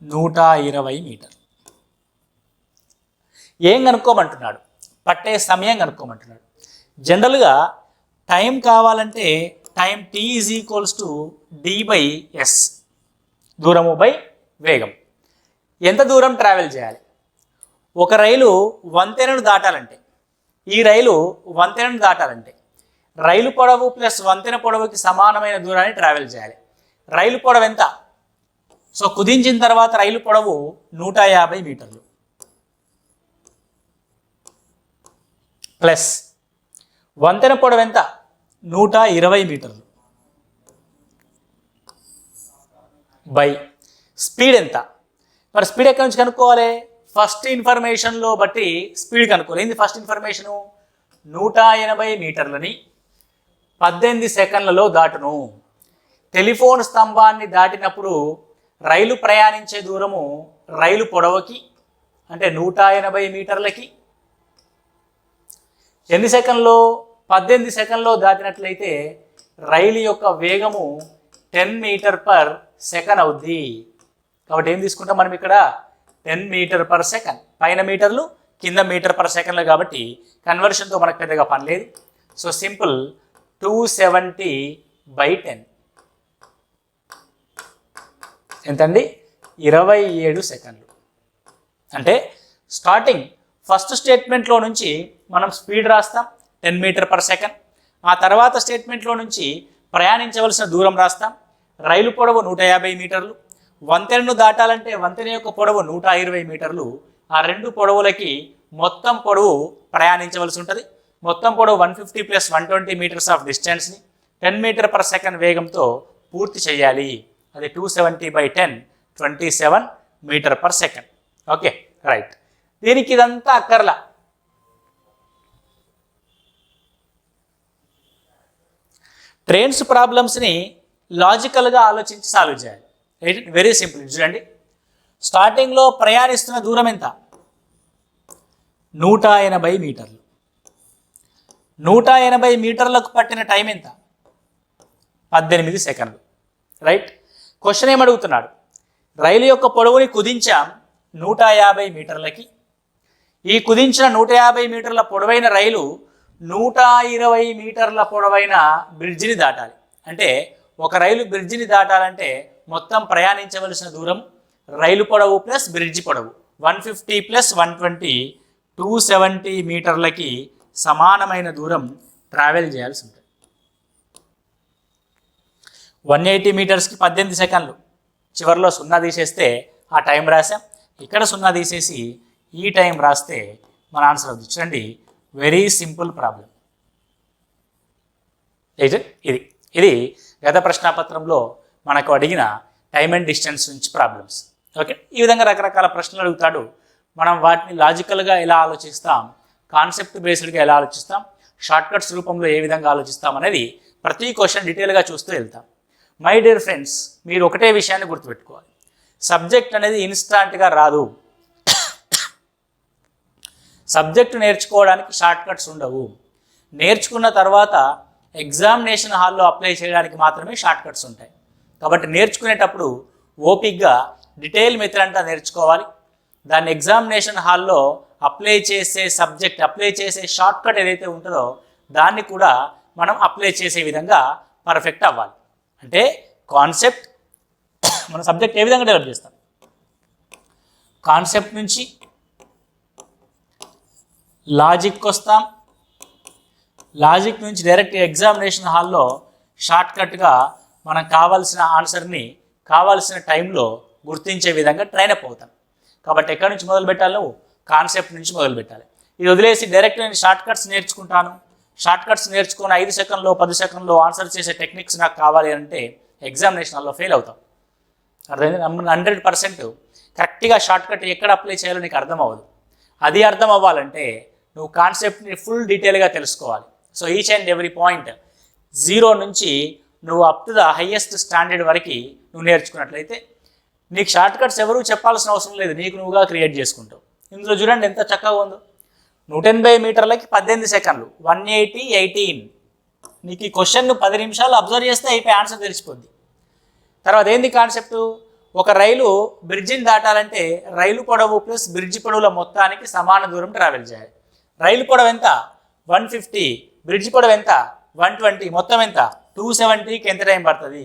120 మీటర్లు. ఏం కనుక్కోమంటున్నాడు? పట్టే సమయం కనుక్కోమంటున్నాడు. జనరల్గా టైం కావాలంటే time t is equals to d/s, దూరము బై వేగం. ఎంత దూరం ట్రావెల్ చేయాలి? ఒక రైలు వంతెనను దాటాలంటే, ఈ రైలు వంతెనను దాటాలంటే రైలు పొడవు ప్లస్ వంతెన పొడవుకి సమానమైన దూరాన్ని ట్రావెల్ చేయాలి. రైలు పొడవు ఎంత? సో కుదించిన తర్వాత రైలు పొడవు 150 మీటర్లు ప్లస్ వంతెన పొడవు ఎంత? 120 మీటర్లు బై స్పీడ్ ఎంత? మరి స్పీడ్ ఎక్కడి నుంచి కనుక్కోవాలి? ఫస్ట్ ఇన్ఫర్మేషన్లో బట్టి స్పీడ్ కనుక్కోవాలి. ఏంది ఫస్ట్ ఇన్ఫర్మేషను? 180 మీటర్లని 18 సెకండ్లలో దాటును. టెలిఫోన్ స్తంభాన్ని దాటినప్పుడు రైలు ప్రయాణించే దూరము రైలు పొడవుకి అంటే 180 మీటర్లకి ఎన్ని సెకండ్లో? 18 సెకండ్లో దాటినట్లయితే రైలు యొక్క వేగము 10 మీటర్ పర్ సెకండ్ అవుద్ది. కాబట్టి ఏం తీసుకుంటాం మనం ఇక్కడ 10 మీటర్ పర్ సెకండ్, పైన మీటర్లు కింద మీటర్ పర్ సెకండ్లు కాబట్టి కన్వర్షన్తో మనకు పెద్దగా పని లేదు. సో సింపుల్ 270/10 ఎంతండి? 27 సెకండ్లు. అంటే స్టార్టింగ్ ఫస్ట్ స్టేట్మెంట్లో నుంచి మనం స్పీడ్ రాస్తాం 10 మీటర్ పర్ సెకండ్. ఆ తర్వాత స్టేట్మెంట్లో నుంచి ప్రయాణించవలసిన దూరం రాస్తాం. రైలు పొడవు 150 మీటర్లు. వంతెనను దాటాలంటే వంతెన యొక్క పొడవు 120 మీటర్లు. ఆ రెండు పొడవులకి మొత్తం పొడవు ప్రయాణించవలసి ఉంటుంది. మొత్తం పొడవు 150 + 120 మీటర్స్ ఆఫ్ డిస్టెన్స్ని 10 మీటర్ పర్ సెకండ్ వేగంతో పూర్తి చేయాలి. అది 270/10 27 metre per second. Okay, right. దీనికి ఇదంతా అక్కర్లా. ట్రైన్స్ ప్రాబ్లమ్స్ని లాజికల్గా ఆలోచించి సాల్వ్ చేయాలి. Very simple. చూడండి, స్టార్టింగ్లో ప్రయాణిస్తున్న దూరం ఎంత? 180 మీటర్లు. 180 మీటర్లకు పట్టిన టైం ఎంత? 18 సెకండ్లు. రైట్. క్వశ్చన్ ఏమడుగుతున్నాడు? రైలు యొక్క పొడవుని కుదించాం 150 మీటర్లకి. ఈ కుదించిన 150 మీటర్ల పొడవైన రైలు 120 మీటర్ల పొడవైన బ్రిడ్జిని దాటాలి. అంటే ఒక రైలు బ్రిడ్జిని దాటాలంటే మొత్తం ప్రయాణించవలసిన దూరం రైలు పొడవు ప్లస్ బ్రిడ్జి పొడవు 150 + 120 270 మీటర్లకి సమానమైన దూరం ట్రావెల్ చేయాల్సి ఉంటుంది. 180 మీటర్స్కి 18 సెకండ్లు. చివరిలో 0 తీసేస్తే ఆ టైం రాసాం. ఇక్కడ 0 తీసేసి ఈ టైం రాస్తే మన ఆన్సర్ అవుతుంది. చూడండి, వెరీ సింపుల్ ప్రాబ్లం. ఇది గత ప్రశ్నాపత్రంలో మనకు అడిగిన టైమ్ అండ్ డిస్టెన్స్ నుంచి ప్రాబ్లమ్స్. ఓకే, ఈ విధంగా రకరకాల ప్రశ్నలు అడుగుతాడు. మనం వాటిని లాజికల్గా ఎలా ఆలోచిస్తాం, కాన్సెప్ట్ బేస్డ్గా ఎలా ఆలోచిస్తాం, షార్ట్కట్స్ రూపంలో ఏ విధంగా ఆలోచిస్తాం అనేది ప్రతి క్వశ్చన్ డీటెయిల్గా చూస్తూ వెళ్తాం. మై డియర్ ఫ్రెండ్స్, మీరు ఒకటే విషయాన్ని గుర్తుపెట్టుకోవాలి. సబ్జెక్ట్ అనేది ఇన్స్టాంట్గా రాదు. సబ్జెక్టు నేర్చుకోవడానికి షార్ట్కట్స్ ఉండవు. నేర్చుకున్న తర్వాత ఎగ్జామినేషన్ హాల్లో అప్లై చేయడానికి మాత్రమే షార్ట్కట్స్ ఉంటాయి. కాబట్టి నేర్చుకునేటప్పుడు ఓపిక్గా డీటెయిల్ మెథడ్ అంతా నేర్చుకోవాలి. దాన్ని ఎగ్జామినేషన్ హాల్లో అప్లై చేసే అప్లై చేసే షార్ట్కట్ ఏదైతే ఉంటుందో దాన్ని కూడా మనం అప్లై చేసే విధంగా పర్ఫెక్ట్ అవ్వాలి. అంటే కాన్సెప్ట్, మన సబ్జెక్ట్ ఏ విధంగా డెవలప్ చేస్తాం, కాన్సెప్ట్ నుంచి లాజిక్ వస్తాం. లాజిక్ నుంచి డైరెక్ట్ ఎగ్జామినేషన్ హాల్లో షార్ట్కట్గా మనకు కావాల్సిన ఆన్సర్ని కావాల్సిన టైంలో గుర్తించే విధంగా ట్రైన్ అప్ అవుతాం. కాబట్టి ఎక్కడి నుంచి మొదలు పెట్టాలి? నువ్వు కాన్సెప్ట్ నుంచి మొదలు పెట్టాలి. ఇది వదిలేసి డైరెక్ట్ నేను షార్ట్కట్స్ నేర్చుకుంటాను, షార్ట్కట్స్ నేర్చుకొని 5 సెకండ్లో 10 సెకండ్లో ఆన్సర్ చేసే టెక్నిక్స్ నాకు కావాలి అంటే ఎగ్జామినేషన్ హాల్లో ఫెయిల్ అవుతాం. అర్థమైంది? 100% కరెక్ట్గా షార్ట్కట్ ఎక్కడ అప్లై చేయాలో నీకు అర్థం అవ్వదు. అది అర్థం అవ్వాలంటే నువ్వు కాన్సెప్ట్ని ఫుల్ డీటెయిల్గా తెలుసుకోవాలి. So each and every point 0 నుంచి నువ్వు up to the highest standard వరకు నువ్వు నేర్చుకున్నట్లయితే నీకు షార్ట్కట్స్ ఎవరూ చెప్పాల్సిన అవసరం లేదు, నీకు నువ్వుగా క్రియేట్ చేసుకుంటావు. ఇందులో చూడండి ఎంత చక్కగా ఉందో. 180 మీటర్లకి 18 సెకండ్లు, 180 18. నీకు ఈ క్వశ్చన్ను 10 నిమిషాలు అబ్జర్వ్ చేస్తే అయిపోయి ఆన్సర్ తెలిసిపోద్ది. తర్వాత ఏంది కాన్సెప్టు? ఒక రైలు బ్రిడ్జిని దాటాలంటే రైలు పొడవు ప్లస్ బ్రిడ్జి పొడవుల మొత్తానికి సమాన దూరం ట్రావెల్ చేయాలి. రైలు పొడవు ఎంత? 150, బ్రిడ్జి పొడవు ఎంత? 120, మొత్తం ఎంత? 270కి ఎంత టైం పడుతుంది?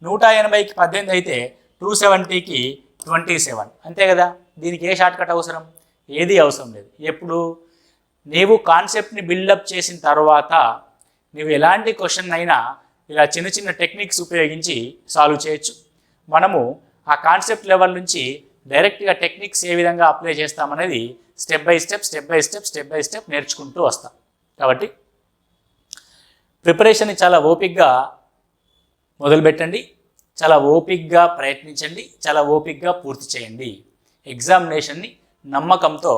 180కి 18 అయితే 270కి 27, అంతే కదా. దీనికి ఏ షార్ట్కట్ అవసరం? ఏది అవసరం లేదు. ఎప్పుడు నీవు కాన్సెప్ట్ని బిల్డప్ చేసిన తర్వాత నువ్వు ఎలాంటి క్వశ్చన్ అయినా ఇలా చిన్న చిన్న టెక్నిక్స్ ఉపయోగించి సాల్వ్ చేయొచ్చు. మనము ఆ కాన్సెప్ట్ లెవెల్ నుంచి డైరెక్ట్గా టెక్నిక్స్ ఏ విధంగా అప్లై చేస్తామనేది స్టెప్ బై స్టెప్ నేర్చుకుంటూ వస్తాం. కాబట్టి ప్రిపరేషన్ని చాలా ఓపిక్గా మొదలుపెట్టండి, చాలా ఓపిక్గా ప్రయత్నించండి, చాలా ఓపిక్గా పూర్తి చేయండి. ఎగ్జామినేషన్ని నమ్మకంతో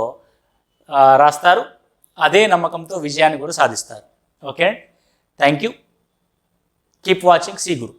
రాస్తారు, అదే నమ్మకంతో విజయాన్ని కూడా సాధిస్తారు. Okay, thank you. Keep watching C Guru.